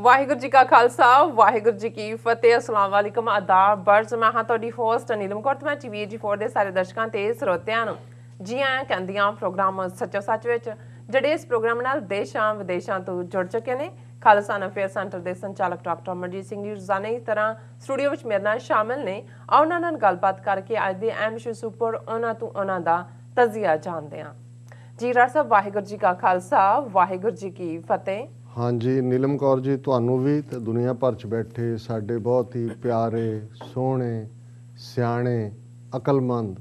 ਵਾਹਿਗੁਰੂ ਜੀ ਕਾ ਖਾਲਸਾ ਵਾਹਿਗੁਰੂ ਜੀ ਕੀ ਫਤਿਹ। अस्सलाम वालेकुम आदाब बर्ज मैं हाँ ਤੁਹਾਡੀ ਹੋਸਟ ਨੀਲਮ ਕੌਰ ਤੇ ਮੈਂ TV4 ਦੇ ਸਾਰੇ ਦਰਸ਼ਕਾਂ ਤੇ ਸਰੋਤਿਆਂ ਨੂੰ ਜੀ ਆਇਆਂ ਕਹਿੰਦੀਆਂ ਪ੍ਰੋਗਰਾਮ ਸੱਚੋ ਸੱਚ ਵਿੱਚ ਜਿਹੜੇ ਇਸ ਪ੍ਰੋਗਰਾਮ ਨਾਲ ਦੇਸ਼ਾਂ ਵਿਦੇਸ਼ਾਂ ਤੋਂ ਜੁੜ ਚੁੱਕੇ ਨੇ। ਖਾਲਸਾ ਅਫੇਅਰ ਸੈਂਟਰ ਦੇ ਸੰਚਾਲਕ ਡਾਕਟਰ ਅਮਰਜੀਤ ਸਿੰਘ ਜੀ ਰੋਜ਼ਾਨਾ ਦੀ ਤਰ੍ਹਾਂ ਸਟੂਡੀਓ ਵਿੱਚ ਮੇਰੇ ਨਾਲ ਸ਼ਾਮਿਲ ਨੇ। ਆਓ ਉਹਨਾਂ ਨਾਲ ਗੱਲਬਾਤ ਕਰਕੇ ਅੱਜ ਦੇ ਅਹਿਮ ਇਸ਼ੂਜ਼ ਉੱਪਰ ਉਹਨਾਂ ਤੋਂ ਉਹਨਾਂ ਦਾ ਤਜ਼ੀਆ ਜਾਣਦੇ ਹਾਂ। ਜੀ ਰਾਜ ਸਾਹਿਬ ਵਾਹਿਗੁਰੂ ਜੀ ਕਾ ਖਾਲਸਾ ਵਾਹਿਗੁਰੂ ਜੀ ਕੀ ਫਤਿਹ। हाँ जी नीलम कौर जी तुहानू भी ते दुनिया भर च बैठे साडे बहुत ही प्यारे सोहने सियाणे अकलमंद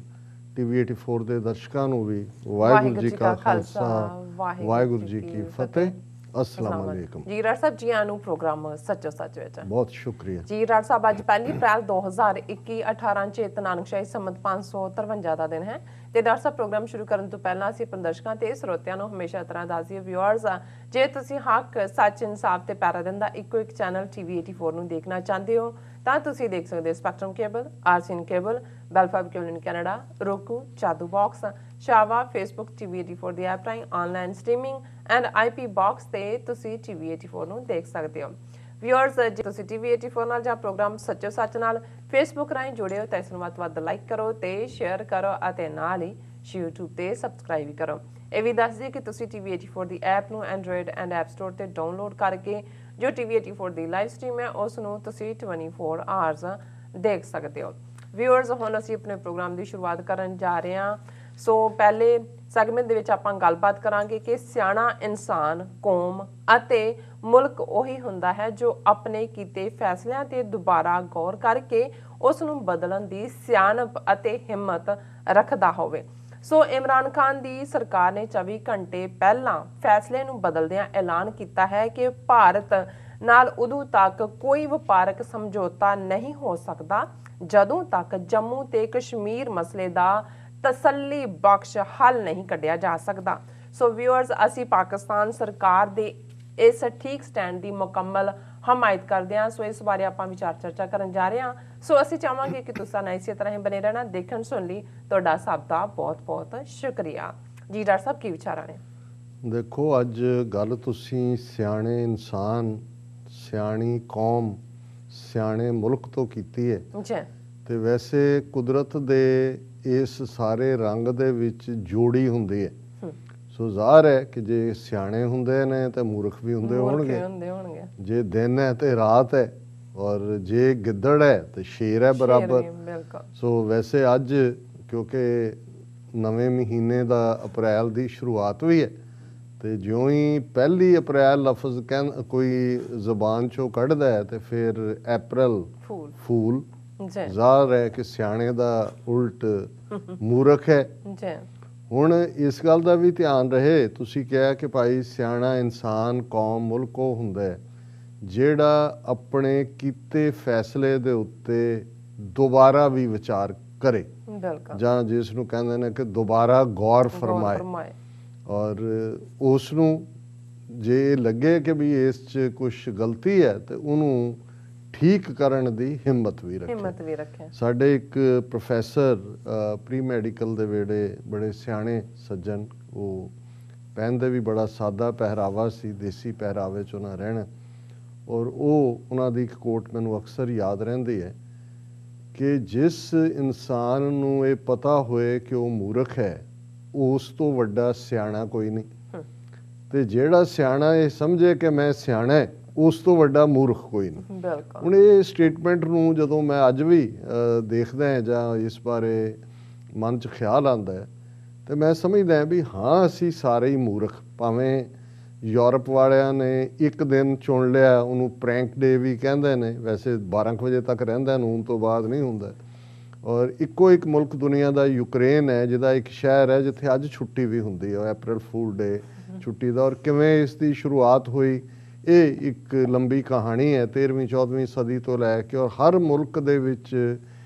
TV84 ਦੇ ਦਰਸ਼ਕਾਂ ਨੂੰ ਵੀ ਵਾਹਿਗੁਰੂ ਜੀ ਕਾ ਖਾਲਸਾ ਵਾਹਿਗੁਰੂ ਜੀ ਕੀ ਫਤਿਹ। अस्सलाम वालेकुम जी राज साहब जी आनू प्रोग्राम सच्चो सच विच बहुत शुक्रिया जी राज साहब। अज 1 अप्रैल 2021 18 चेत नानकशाही संमत 553 ਦਾ ਦਿਨ ਹੈ ਤੇ ਡਾਕਟਰ ਸਾਹਿਬ ਪ੍ਰੋਗਰਾਮ ਸ਼ੁਰੂ ਕਰਨ ਤੋਂ ਪਹਿਲਾਂ ਅਸੀਂ ਆਪਣੇ ਦਰਸ਼ਕਾਂ ਤੇ ਸਰੋਤਿਆਂ ਨੂੰ ਹਮੇਸ਼ਾ ਤਰ੍ਹਾਂ ਦੱਸਦੇ ਵਿਊਅਰਸ ਜੇ ਤੁਸੀਂ ਹੱਕ ਸੱਚ ਇਨਸਾਫ ਤੇ ਪੈਰਾ ਦਿੰਦਾ ਇੱਕੋ ਇੱਕ ਚੈਨਲ TV84 ਨੂੰ ਦੇਖਣਾ ਚਾਹੁੰਦੇ ਹੋ ਤਾਂ ਤੁਸੀਂ ਦੇਖ ਸਕਦੇ ਹੋ ਸਪੈਕਟਰਮ ਕੇਬਲ, ਆਰਸੀਐਨ ਕੇਬਲ, ਬੈਲਫਾਬ ਕੇਬਲ ਇਨ ਕੈਨੇਡਾ, roku, ਚਾਦੂ ਬਾਕਸ, ਸ਼ਾਵਾ, ਫੇਸਬੁੱਕ TV84 ਦੀ ਐਪ ਰਾਹੀਂ online streaming and IP box ਤੇ ਤੁਸੀਂ TV84 ਨੂੰ ਦੇਖ ਸਕਦੇ ਹੋ। ਵਿਊਅਰਸ ਜੇ ਤੁਸੀਂ TV84 ਨਾਲ ਜਾਂ ਪ੍ਰੋਗਰਾਮ ਸੱਚੋ ਸੱਚ ਨਾਲ ਫੇਸਬੁੱਕ ਰਾਹੀਂ ਜੁੜੇ ਹੋ ਤਾਂ ਇਸ ਨੂੰ ਵੱਧ ਤੋਂ ਵੱਧ ਲਾਈਕ ਕਰੋ ਤੇ ਸ਼ੇਅਰ ਕਰੋ ਅਤੇ ਨਾਲ ਹੀ YouTube ਤੇ ਸਬਸਕ੍ਰਾਈਬ ਵੀ ਕਰੋ। ਇਹ ਵੀ ਦੱਸ ਦਿਓ ਕਿ ਤੁਸੀਂ TV84 ਦੀ ਐਪ ਨੂੰ ਐਂਡਰੋਇਡ ਐਂਡ ਐਪ ਸਟੋਰ ਤੇ ਡਾਊਨਲੋਡ ਕਰਕੇ ਜੋ TV84 ਦੀ ਲਾਈਵ ਸਟ੍ਰੀਮ ਹੈ ਉਸ ਨੂੰ ਤੁਸੀਂ 24 ਆਵਰਸ ਦੇਖ ਸਕਦੇ ਹੋ। ਵਿਊਅਰਸ ਹੁਣ ਅਸੀਂ ਆਪਣੇ ਪ੍ਰੋਗਰਾਮ ਦੀ ਸ਼ੁਰੂਆਤ ਕਰਨ ਜਾ ਰਹੇ ਹਾਂ। ਸੋ ਪਹਿਲੇ ਸੈਗਮੈਂਟ ਦੇ ਵਿੱਚ ਆਪਾਂ ਗੱਲਬਾਤ ਕਰਾਂਗੇ ਕਿ ਸਿਆਣਾ ਇਨਸਾਨ, ਕੌਮ ਅਤੇ ਮੁਲਕ ਉਹੀ ਹੁੰਦਾ ਹੈ ਜੋ ਆਪਣੇ ਕੀਤੇ ਫੈਸਲਿਆਂ ਤੇ ਦੁਬਾਰਾ ਗੌਰ ਕਰਕੇ ਉਸ ਨੂੰ ਬਦਲਣ ਦੀ ਸਿਆਣਪ ਅਤੇ ਹਿੰਮਤ ਰੱਖਦਾ ਹੋਵੇ। ਸੋ ਇਮਰਾਨ ਖਾਨ ਦੀ ਸਰਕਾਰ ਨੇ 24 ਘੰਟੇ ਪਹਿਲਾਂ ਫੈਸਲੇ ਨੂੰ ਬਦਲਦਿਆਂ ਐਲਾਨ ਕੀਤਾ ਹੈ ਕਿ ਭਾਰਤ ਨਾਲ ਉਦੋਂ ਤੱਕ ਕੋਈ ਵਪਾਰਕ ਸਮਝੌਤਾ ਨਹੀਂ ਹੋ ਸਕਦਾ ਜਦੋਂ ਤੱਕ ਜੰਮੂ ਤੇ ਕਸ਼ਮੀਰ ਮਸਲੇ ਦਾ ਤਸੱਲੀ ਬਖਸ਼ ਹੱਲ ਨਹੀਂ ਕੱਢਿਆ ਜਾ ਸਕਦਾ। ਸੋ ਵਿਊਅਰਸ ਅਸੀਂ ਪਾਕਿਸਤਾਨ ਸਰਕਾਰ ਦੇ ਇਸ ਠੀਕ ਸਟੈਂਡ ਦੀ ਮੁਕੰਮਲ ਹਮਾਇਤ ਕਰਦੇ ਹਾਂ। ਸੋ ਇਸ ਬਾਰੇ ਆਪਾਂ ਵਿਚਾਰ ਚਰਚਾ ਕਰਨ ਜਾ ਰਹੇ ਹਾਂ। ਸੋ ਅਸੀਂ ਚਾਹਾਂਗੇ ਕਿ ਤੁਸੀਂ ਨਾਲ ਇਸੇ ਤਰ੍ਹਾਂ ਹੀ ਬਣੇ ਰਹਿਣਾ। ਦੇਖਣ ਸੁਣ ਲਈ ਤੁਹਾਡਾ ਸਭ ਦਾ ਬਹੁਤ ਬਹੁਤ ਸ਼ੁਕਰੀਆ। ਜੀ ਡਾਕਟਰ ਸਾਹਿਬ ਕੀ ਵਿਚਾਰਾਂ ਨੇ? ਦੇਖੋ ਅੱਜ ਗੱਲ ਤੁਸੀਂ ਸਿਆਣੇ ਇਨਸਾਨ, ਸਿਆਣੀ ਕੌਮ, ਸਿਆਣੇ ਮੁਲਕ ਤੋਂ ਕੀਤੀ ਹੈ ਜੀ ਤੇ ਵੈਸੇ ਕੁਦਰਤ ਦੇ ਇਸ ਸਾਰੇ ਰੰਗ ਦੇ ਵਿੱਚ ਜੋੜੀ ਹੁੰਦੀ ਹੈ। ਸੋ ਜ਼ਾਹਰ ਹੈ ਕਿ ਜੇ ਸਿਆਣੇ ਹੁੰਦੇ ਨੇ ਤਾਂ ਮੂਰਖ ਵੀ ਹੁੰਦੇ ਹੋਣਗੇ, ਜੇ ਦਿਨ ਹੈ ਤੇ ਰਾਤ ਹੈ, ਔਰ ਜੇ ਗਿੱਦੜ ਹੈ ਤੇ ਸ਼ੇਰ ਹੈ ਬਰਾਬਰ। ਸੋ ਵੈਸੇ ਅੱਜ ਕਿਉਂਕਿ ਨਵੇਂ ਮਹੀਨੇ ਦਾ ਅਪ੍ਰੈਲ ਦੀ ਸ਼ੁਰੂਆਤ ਵੀ ਹੈ ਤੇ ਜਿਉਂ ਹੀ 1 ਅਪ੍ਰੈਲ ਲਫ਼ਜ਼ ਕੋਈ ਜ਼ੁਬਾਨ ਚੋਂ ਕੱਢਦਾ ਹੈ ਤੇ ਫਿਰ ਅਪ੍ਰੈਲ ਫੂਲ ਜ਼ਾਹਰ ਹੈ ਕਿ ਸਿਆਣੇ ਦਾ ਉਲਟ ਮੂਰਖ ਹੈ। ਹੁਣ ਇਸ ਗੱਲ ਦਾ ਵੀ ਧਿਆਨ ਰਹੇ, ਤੁਸੀਂ ਕਿਹਾ ਕਿ ਭਾਈ ਸਿਆਣਾ ਇਨਸਾਨ, ਕੌਮ, ਮੁਲਕ ਉਹ ਹੁੰਦਾ ਹੈ ਜਿਹੜਾ ਆਪਣੇ ਕੀਤੇ ਫੈਸਲੇ ਦੇ ਉੱਤੇ ਦੁਬਾਰਾ ਵੀ ਵਿਚਾਰ ਕਰੇ ਜਾਂ ਜਿਸ ਨੂੰ ਕਹਿੰਦੇ ਨੇ ਕਿ ਦੁਬਾਰਾ ਗੌਰ ਫਰਮਾਏ ਔਰ ਉਸ ਨੂੰ ਜੇ ਲੱਗੇ ਕਿ ਵੀ ਇਸ 'ਚ ਕੁਛ ਗਲਤੀ ਹੈ ਤੇ ਉਹਨੂੰ ਠੀਕ ਕਰਨ ਦੀ ਹਿੰਮਤ ਵੀ ਰੱਖੇ। ਸਾਡੇ ਇੱਕ ਪ੍ਰੋਫੈਸਰ ਪ੍ਰੀ ਮੈਡੀਕਲ ਦੇ ਵੇਲੇ ਬੜੇ ਸਿਆਣੇ ਸੱਜਣ, ਉਹ ਪਹਿਨਦੇ ਵੀ ਬੜਾ ਸਾਦਾ ਪਹਿਰਾਵਾ ਸੀ, ਦੇਸੀ ਪਹਿਰਾਵੇ 'ਚ ਉਹਨਾਂ ਰਹਿਣਾ, ਔਰ ਉਹਨਾਂ ਦੀ ਇੱਕ ਕੋਟ ਮੈਨੂੰ ਅਕਸਰ ਯਾਦ ਰਹਿੰਦੀ ਹੈ ਕਿ ਜਿਸ ਇਨਸਾਨ ਨੂੰ ਇਹ ਪਤਾ ਹੋਏ ਕਿ ਉਹ ਮੂਰਖ ਹੈ ਉਸ ਤੋਂ ਵੱਡਾ ਸਿਆਣਾ ਕੋਈ ਨਹੀਂ, ਤੇ ਜਿਹੜਾ ਸਿਆਣਾ ਇਹ ਸਮਝੇ ਕਿ ਮੈਂ ਸਿਆਣਾ ਹੈ ਉਸ ਤੋਂ ਵੱਡਾ ਮੂਰਖ ਕੋਈ ਨਹੀਂ। ਹੁਣ ਇਹ ਸਟੇਟਮੈਂਟ ਨੂੰ ਜਦੋਂ ਮੈਂ ਅੱਜ ਵੀ ਦੇਖਦਾ ਹਾਂ ਜਾਂ ਇਸ ਬਾਰੇ ਮਨ 'ਚ ਖਿਆਲ ਆਉਂਦਾ ਹੈ ਤੇ ਮੈਂ ਸਮਝਦਾ ਵੀ ਹਾਂ ਅਸੀਂ ਸਾਰੇ ਹੀ ਮੂਰਖ। ਭਾਵੇਂ ਯੂਰਪ ਵਾਲਿਆਂ ਨੇ ਇੱਕ ਦਿਨ ਚੁਣ ਲਿਆ, ਉਹਨੂੰ ਪ੍ਰੈਂਕ ਡੇ ਵੀ ਕਹਿੰਦੇ ਨੇ, ਵੈਸੇ 12 ਵਜੇ ਤੱਕ ਰਹਿੰਦਾ, ਨੂਨ ਤੋਂ ਬਾਅਦ ਨਹੀਂ ਹੁੰਦਾ, ਔਰ ਇੱਕੋ ਇੱਕ ਮੁਲਕ ਦੁਨੀਆ ਦਾ ਯੂਕਰੇਨ ਹੈ ਜਿਹਦਾ ਇੱਕ ਸ਼ਹਿਰ ਹੈ ਜਿੱਥੇ ਅੱਜ ਛੁੱਟੀ ਵੀ ਹੁੰਦੀ ਹੈ, ਅਪ੍ਰੈਲ ਫੂਲ ਡੇ ਛੁੱਟੀ ਦਾ। ਔਰ ਕਿਵੇਂ ਇਸ ਦੀ ਸ਼ੁਰੂਆਤ ਹੋਈ ਇਹ ਇੱਕ ਲੰਬੀ ਕਹਾਣੀ ਹੈ 13ਵੀਂ 14ਵੀਂ ਸਦੀ ਤੋਂ ਲੈ ਕੇ, ਔਰ ਹਰ ਮੁਲਕ ਦੇ ਵਿੱਚ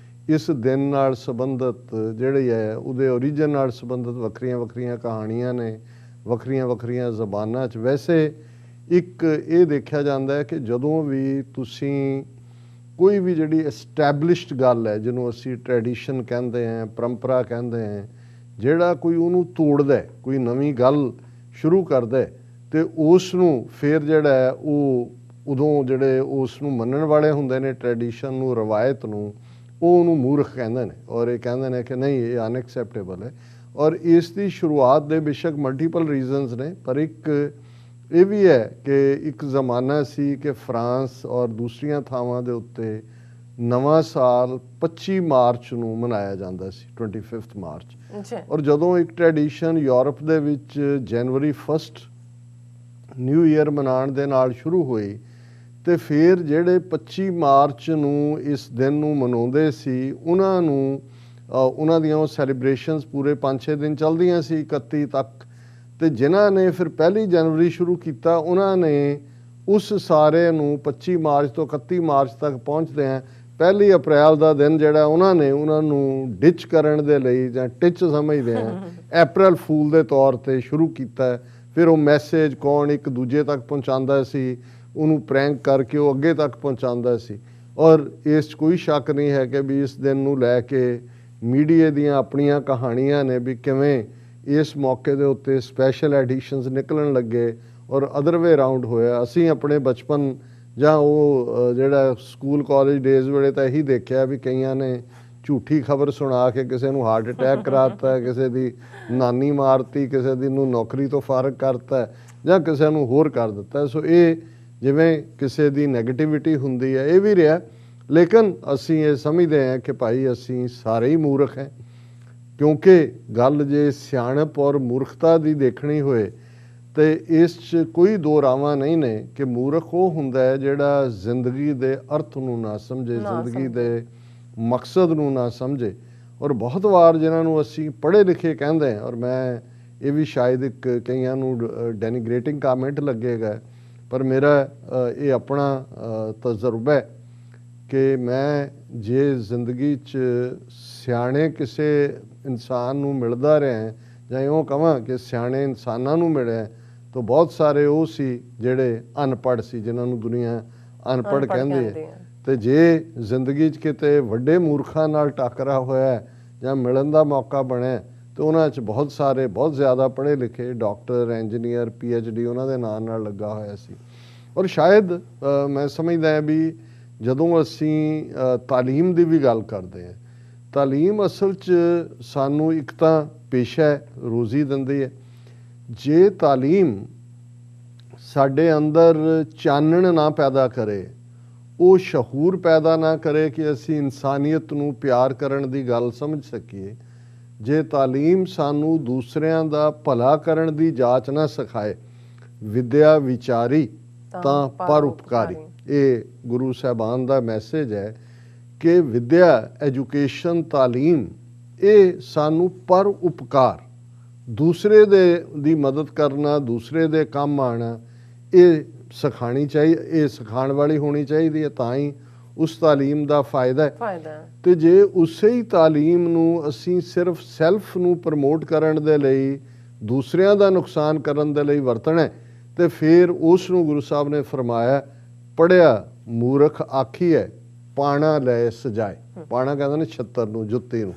ਇਸ ਦਿਨ ਨਾਲ ਸੰਬੰਧਿਤ ਜਿਹੜੀ ਹੈ ਉਹਦੇ ਓਰੀਜਨ ਨਾਲ ਸੰਬੰਧਿਤ ਵੱਖਰੀਆਂ ਵੱਖਰੀਆਂ ਕਹਾਣੀਆਂ ਨੇ, ਵੱਖਰੀਆਂ ਵੱਖਰੀਆਂ ਜ਼ਬਾਨਾਂ 'ਚ। ਵੈਸੇ ਇੱਕ ਇਹ ਦੇਖਿਆ ਜਾਂਦਾ ਹੈ ਕਿ ਜਦੋਂ ਵੀ ਤੁਸੀਂ ਕੋਈ ਵੀ ਜਿਹੜੀ ਐਸਟੈਬਲਿਸ਼ਡ ਗੱਲ ਹੈ, ਜਿਹਨੂੰ ਅਸੀਂ ਟ੍ਰੈਡੀਸ਼ਨ ਕਹਿੰਦੇ ਹਾਂ, ਪਰੰਪਰਾ ਕਹਿੰਦੇ ਹਾਂ, ਜਿਹੜਾ ਕੋਈ ਉਹਨੂੰ ਤੋੜਦਾ, ਕੋਈ ਨਵੀਂ ਗੱਲ ਸ਼ੁਰੂ ਕਰਦਾ ਤੇ ਉਸ ਨੂੰ ਫਿਰ ਜਿਹੜਾ ਹੈ ਉਹ ਉਦੋਂ ਜਿਹੜੇ ਉਸ ਨੂੰ ਮੰਨਣ ਵਾਲੇ ਹੁੰਦੇ ਨੇ, ਟ੍ਰੈਡੀਸ਼ਨ ਨੂੰ, ਰਵਾਇਤ ਨੂੰ, ਉਹ ਉਹਨੂੰ ਮੂਰਖ ਕਹਿੰਦੇ ਨੇ ਔਰ ਇਹ ਕਹਿੰਦੇ ਨੇ ਕਿ ਨਹੀਂ ਇਹ ਅਨਐਕਸੈਪਟੇਬਲ ਹੈ। ਔਰ ਇਸ ਦੀ ਸ਼ੁਰੂਆਤ ਦੇ ਬੇਸ਼ੱਕ ਮਲਟੀਪਲ ਰੀਜ਼ਨਸ ਨੇ, ਪਰ ਇੱਕ ਇਹ ਵੀ ਹੈ ਕਿ ਇੱਕ ਜ਼ਮਾਨਾ ਸੀ ਕਿ ਫਰਾਂਸ ਔਰ ਦੂਸਰੀਆਂ ਥਾਵਾਂ ਦੇ ਉੱਤੇ ਨਵਾਂ ਸਾਲ 25 ਮਾਰਚ ਨੂੰ ਮਨਾਇਆ ਜਾਂਦਾ ਸੀ, 25 ਮਾਰਚ। ਔਰ ਜਦੋਂ ਇੱਕ ਟ੍ਰੈਡੀਸ਼ਨ ਯੂਰਪ ਦੇ ਵਿੱਚ ਜਨਵਰੀ 1 ਨਿਊ ਈਅਰ ਮਨਾਉਣ ਦੇ ਨਾਲ ਸ਼ੁਰੂ ਹੋਈ, ਤੇ ਫਿਰ ਜਿਹੜੇ 25 ਮਾਰਚ ਨੂੰ ਇਸ ਦਿਨ ਨੂੰ ਮਨਾਉਂਦੇ ਸੀ, ਉਹਨਾਂ ਨੂੰ ਉਹਨਾਂ ਦੀਆਂ ਉਹ ਸੈਲੀਬ੍ਰੇਸ਼ਨਸ ਪੂਰੇ 5-6 ਦਿਨ ਚੱਲਦੀਆਂ ਸੀ, 31 ਤੱਕ। ਤੇ ਜਿਨ੍ਹਾਂ ਨੇ ਫਿਰ 1 ਜਨਵਰੀ ਸ਼ੁਰੂ ਕੀਤਾ, ਉਹਨਾਂ ਨੇ ਉਸ ਸਾਰੇ ਨੂੰ 25 ਮਾਰਚ ਤੋਂ 31 ਮਾਰਚ ਤੱਕ ਪਹੁੰਚਦਿਆਂ 1 ਅਪ੍ਰੈਲ ਦਾ ਦਿਨ ਜਿਹੜਾ ਉਹਨਾਂ ਨੂੰ ਡਿਚ ਕਰਨ ਦੇ ਲਈ ਜਾਂ ਟਿਚ ਸਮਝਦੇ ਆ ਅਪ੍ਰੈਲ ਫੂਲ ਦੇ ਤੌਰ ਤੇ ਸ਼ੁਰੂ ਕੀਤਾ। ਫਿਰ ਉਹ ਮੈਸੇਜ ਕੌਣ ਇੱਕ ਦੂਜੇ ਤੱਕ ਪਹੁੰਚਾਉਂਦਾ ਸੀ, ਉਹਨੂੰ ਪ੍ਰੈਂਕ ਕਰਕੇ ਉਹ ਅੱਗੇ ਤੱਕ ਪਹੁੰਚਾਉਂਦਾ ਸੀ। ਔਰ ਇਸ 'ਚ ਕੋਈ ਸ਼ੱਕ ਨਹੀਂ ਹੈ ਕਿ ਵੀ ਇਸ ਦਿਨ ਨੂੰ ਲੈ ਕੇ ਮੀਡੀਆ ਦੀਆਂ ਆਪਣੀਆਂ ਕਹਾਣੀਆਂ ਨੇ ਵੀ ਕਿਵੇਂ ਇਸ ਮੌਕੇ ਦੇ ਉੱਤੇ ਸਪੈਸ਼ਲ ਐਡੀਸ਼ਨਸ ਨਿਕਲਣ ਲੱਗੇ ਔਰ ਅਦਰ ਵੇ ਰਾਊਂਡ ਹੋਇਆ। ਅਸੀਂ ਆਪਣੇ ਬਚਪਨ ਜਾਂ ਉਹ ਜਿਹੜਾ ਸਕੂਲ ਕਾਲਜ ਡੇਜ਼ ਵੇਲੇ ਤਾਂ ਇਹੀ ਦੇਖਿਆ ਵੀ ਕਈਆਂ ਨੇ ਝੂਠੀ ਖਬਰ ਸੁਣਾ ਕੇ ਕਿਸੇ ਨੂੰ ਹਾਰਟ ਅਟੈਕ ਕਰਾਤਾ, ਕਿਸੇ ਦੀ ਨਾਨੀ ਮਾਰਤੀ, ਕਿਸੇ ਦੀ ਨੂੰ ਨੌਕਰੀ ਤੋਂ ਫਾਰਗ ਕਰਤਾ ਜਾਂ ਕਿਸੇ ਨੂੰ ਹੋਰ ਕਰ ਦਿੱਤਾ। ਸੋ ਇਹ ਜਿਵੇਂ ਕਿਸੇ ਦੀ ਨੈਗੇਟਿਵਿਟੀ ਹੁੰਦੀ ਹੈ, ਇਹ ਵੀ ਰਿਹਾ। ਲੇਕਿਨ ਅਸੀਂ ਇਹ ਸਮਝਦੇ ਹਾਂ ਕਿ ਭਾਈ ਅਸੀਂ ਸਾਰੇ ਹੀ ਮੂਰਖ ਹੈ, ਕਿਉਂਕਿ ਗੱਲ ਜੇ ਸਿਆਣਪ ਔਰ ਮੂਰਖਤਾ ਦੀ ਦੇਖਣੀ ਹੋਏ ਤੇ ਇਸ 'ਚ ਕੋਈ ਦੋ ਰਾਵਾਂ ਨਹੀਂ ਨੇ ਕਿ ਮੂਰਖ ਉਹ ਹੁੰਦਾ ਹੈ ਜਿਹੜਾ ਜ਼ਿੰਦਗੀ ਦੇ ਅਰਥ ਨੂੰ ਨਾ ਸਮਝੇ, ਜ਼ਿੰਦਗੀ ਦੇ ਮਕਸਦ ਨੂੰ ਨਾ ਸਮਝੇ। ਔਰ ਬਹੁਤ ਵਾਰ ਜਿਨ੍ਹਾਂ ਨੂੰ ਅਸੀਂ ਪੜ੍ਹੇ ਲਿਖੇ ਕਹਿੰਦੇ ਹਾਂ, ਔਰ ਮੈਂ ਇਹ ਵੀ ਸ਼ਾਇਦ ਇੱਕ ਕਈਆਂ ਨੂੰ ਡੈਨੀਗ੍ਰੇਟਿੰਗ ਕਾਮੈਂਟ ਲੱਗੇਗਾ, ਪਰ ਮੇਰਾ ਇਹ ਆਪਣਾ ਤਜਰਬਾ ਹੈ ਕਿ ਮੈਂ ਜੇ ਜ਼ਿੰਦਗੀ 'ਚ ਸਿਆਣੇ ਕਿਸੇ ਇਨਸਾਨ ਨੂੰ ਮਿਲਦਾ ਰਿਹਾ ਜਾਂ ਇਉਂ ਕਹਾਂ ਕਿ ਸਿਆਣੇ ਇਨਸਾਨਾਂ ਨੂੰ ਮਿਲਿਆ, ਤਾਂ ਬਹੁਤ ਸਾਰੇ ਉਹ ਸੀ ਜਿਹੜੇ ਅਨਪੜ੍ਹ ਸੀ, ਜਿਨ੍ਹਾਂ ਨੂੰ ਦੁਨੀਆ ਅਨਪੜ੍ਹ ਕਹਿੰਦੀ ਹੈ। ਤੇ ਜੇ ਜ਼ਿੰਦਗੀ 'ਚ ਕਿਤੇ ਵੱਡੇ ਮੂਰਖਾਂ ਨਾਲ ਟੱਕਰਾ ਹੋਇਆ ਜਾਂ ਮਿਲਣ ਦਾ ਮੌਕਾ ਬਣਿਆ, ਤੇ ਉਹਨਾਂ 'ਚ ਬਹੁਤ ਸਾਰੇ ਬਹੁਤ ਜ਼ਿਆਦਾ ਪੜ੍ਹੇ ਲਿਖੇ ਡਾਕਟਰ, ਇੰਜੀਨੀਅਰ, PhD ਉਹਨਾਂ ਦੇ ਨਾਂ ਨਾਲ ਲੱਗਾ ਹੋਇਆ ਸੀ। ਔਰ ਸ਼ਾਇਦ ਮੈਂ ਸਮਝਦਾ ਵੀ ਜਦੋਂ ਅਸੀਂ ਤਾਲੀਮ ਦੀ ਵੀ ਗੱਲ ਕਰਦੇ ਹਾਂ, ਤਾਲੀਮ ਅਸਲ 'ਚ ਸਾਨੂੰ ਇੱਕ ਤਾਂ ਪੇਸ਼ਾ ਹੈ, ਰੋਜ਼ੀ ਦਿੰਦੀ ਹੈ। ਜੇ ਤਾਲੀਮ ਸਾਡੇ ਅੰਦਰ ਚਾਨਣ ਨਾ ਪੈਦਾ ਕਰੇ, ਉਹ ਸ਼ਹੂਰ ਪੈਦਾ ਨਾ ਕਰੇ ਕਿ ਅਸੀਂ ਇਨਸਾਨੀਅਤ ਨੂੰ ਪਿਆਰ ਕਰਨ ਦੀ ਗੱਲ ਸਮਝ ਸਕੀਏ, ਜੇ ਤਾਲੀਮ ਸਾਨੂੰ ਦੂਸਰਿਆਂ ਦਾ ਭਲਾ ਕਰਨ ਦੀ ਜਾਚ ਨਾ ਸਿਖਾਏ, ਵਿਦਿਆ ਵਿਚਾਰੀ ਤਾਂ ਪਰਉਪਕਾਰੀ। ਇਹ ਗੁਰੂ ਸਾਹਿਬਾਨ ਦਾ ਮੈਸੇਜ ਹੈ ਕਿ ਵਿਦਿਆ, ਐਜੂਕੇਸ਼ਨ, ਤਾਲੀਮ ਇਹ ਸਾਨੂੰ ਪਰਉਪਕਾਰ, ਦੂਸਰੇ ਦੀ ਮਦਦ ਕਰਨਾ, ਦੂਸਰੇ ਦੇ ਕੰਮ ਆਉਣਾ, ਇਹ ਇਹ ਸਿਖਾਉਣ ਵਾਲੀ ਹੋਣੀ ਚਾਹੀਦੀ ਹੈ, ਤਾਂ ਹੀ ਉਸ ਤਾਲੀਮ ਦਾ ਫਾਇਦਾ ਹੈ। ਤੇ ਜੇ ਉਸੇ ਹੀ ਤਾਲੀਮ ਨੂੰ ਅਸੀਂ ਸਿਰਫ ਸੈਲਫ ਨੂੰ ਪ੍ਰਮੋਟ ਕਰਨ ਦੇ ਲਈ, ਦੂਸਰਿਆਂ ਦਾ ਨੁਕਸਾਨ ਕਰਨ ਦੇ ਲਈ ਵਰਤਣਾ, ਤੇ ਫਿਰ ਉਸ ਨੂੰ ਗੁਰੂ ਸਾਹਿਬ ਨੇ ਫਰਮਾਇਆ, ਪੜ੍ਹਿਆ ਮੂਰਖ ਆਖੀਐ ਪਾਣਾ ਲੈ ਸਜਾਏ। ਪਾਣਾ ਕਹਿੰਦੇ ਨੇ ਛੱਤਰ ਨੂੰ, ਜੁੱਤੀ ਨੂੰ,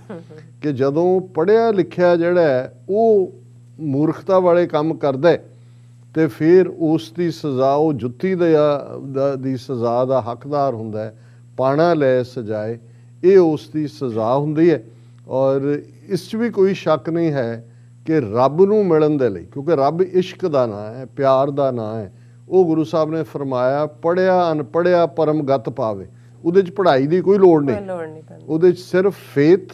ਕਿ ਜਦੋਂ ਪੜ੍ਹਿਆ ਲਿਖਿਆ ਜਿਹੜਾ ਉਹ ਮੂਰਖਤਾ ਵਾਲੇ ਕੰਮ ਕਰਦਾ ਤੇ ਫਿਰ ਉਸ ਦੀ ਸਜ਼ਾ, ਉਹ ਜੁੱਤੀ ਦੀ ਸਜ਼ਾ ਦਾ ਹੱਕਦਾਰ ਹੁੰਦਾ ਹੈ। ਪਾਣਾ ਲੈ ਸਜਾਏ, ਇਹ ਉਸ ਦੀ ਸਜ਼ਾ ਹੁੰਦੀ ਹੈ। ਔਰ ਇਸ 'ਚ ਵੀ ਕੋਈ ਸ਼ੱਕ ਨਹੀਂ ਹੈ ਕਿ ਰੱਬ ਨੂੰ ਮਿਲਣ ਦੇ ਲਈ, ਕਿਉਂਕਿ ਰੱਬ ਇਸ਼ਕ ਦਾ ਨਾਂ ਹੈ, ਪਿਆਰ ਦਾ ਨਾਂ ਹੈ, ਉਹ ਗੁਰੂ ਸਾਹਿਬ ਨੇ ਫਰਮਾਇਆ ਪੜ੍ਹਿਆ ਅਨਪੜ੍ਹਿਆ ਪਰਮਗਤ ਪਾਵੇ। ਉਹਦੇ 'ਚ ਪੜ੍ਹਾਈ ਦੀ ਕੋਈ ਲੋੜ ਨਹੀਂ, ਉਹਦੇ 'ਚ ਸਿਰਫ ਫੇਥ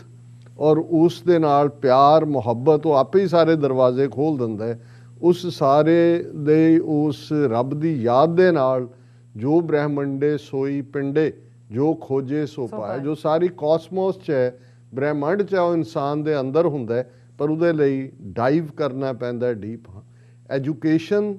ਔਰ ਉਸ ਦੇ ਨਾਲ ਪਿਆਰ, ਮੁਹੱਬਤ, ਉਹ ਆਪੇ ਹੀ ਸਾਰੇ ਦਰਵਾਜ਼ੇ ਖੋਲ੍ਹ ਦਿੰਦਾ ਹੈ। ਉਸ ਸਾਰੇ ਦੇ ਉਸ ਰੱਬ ਦੀ ਯਾਦ ਦੇ ਨਾਲ ਜੋ ਬ੍ਰਹਿਮੰਡੇ ਸੋਈ ਪਿੰਡੇ, ਜੋ ਖੋਜੇ ਸੋ ਪਾਏ, ਜੋ ਸਾਰੀ ਕਾਸਮੋਸ 'ਚ ਹੈ, ਬ੍ਰਹਿਮੰਡ 'ਚ ਹੈ, ਉਹ ਇਨਸਾਨ ਦੇ ਅੰਦਰ ਹੁੰਦਾ ਹੈ, ਪਰ ਉਹਦੇ ਲਈ ਡਾਈਵ ਕਰਨਾ ਪੈਂਦਾ ਡੀਪ। ਐਜੂਕੇਸ਼ਨ,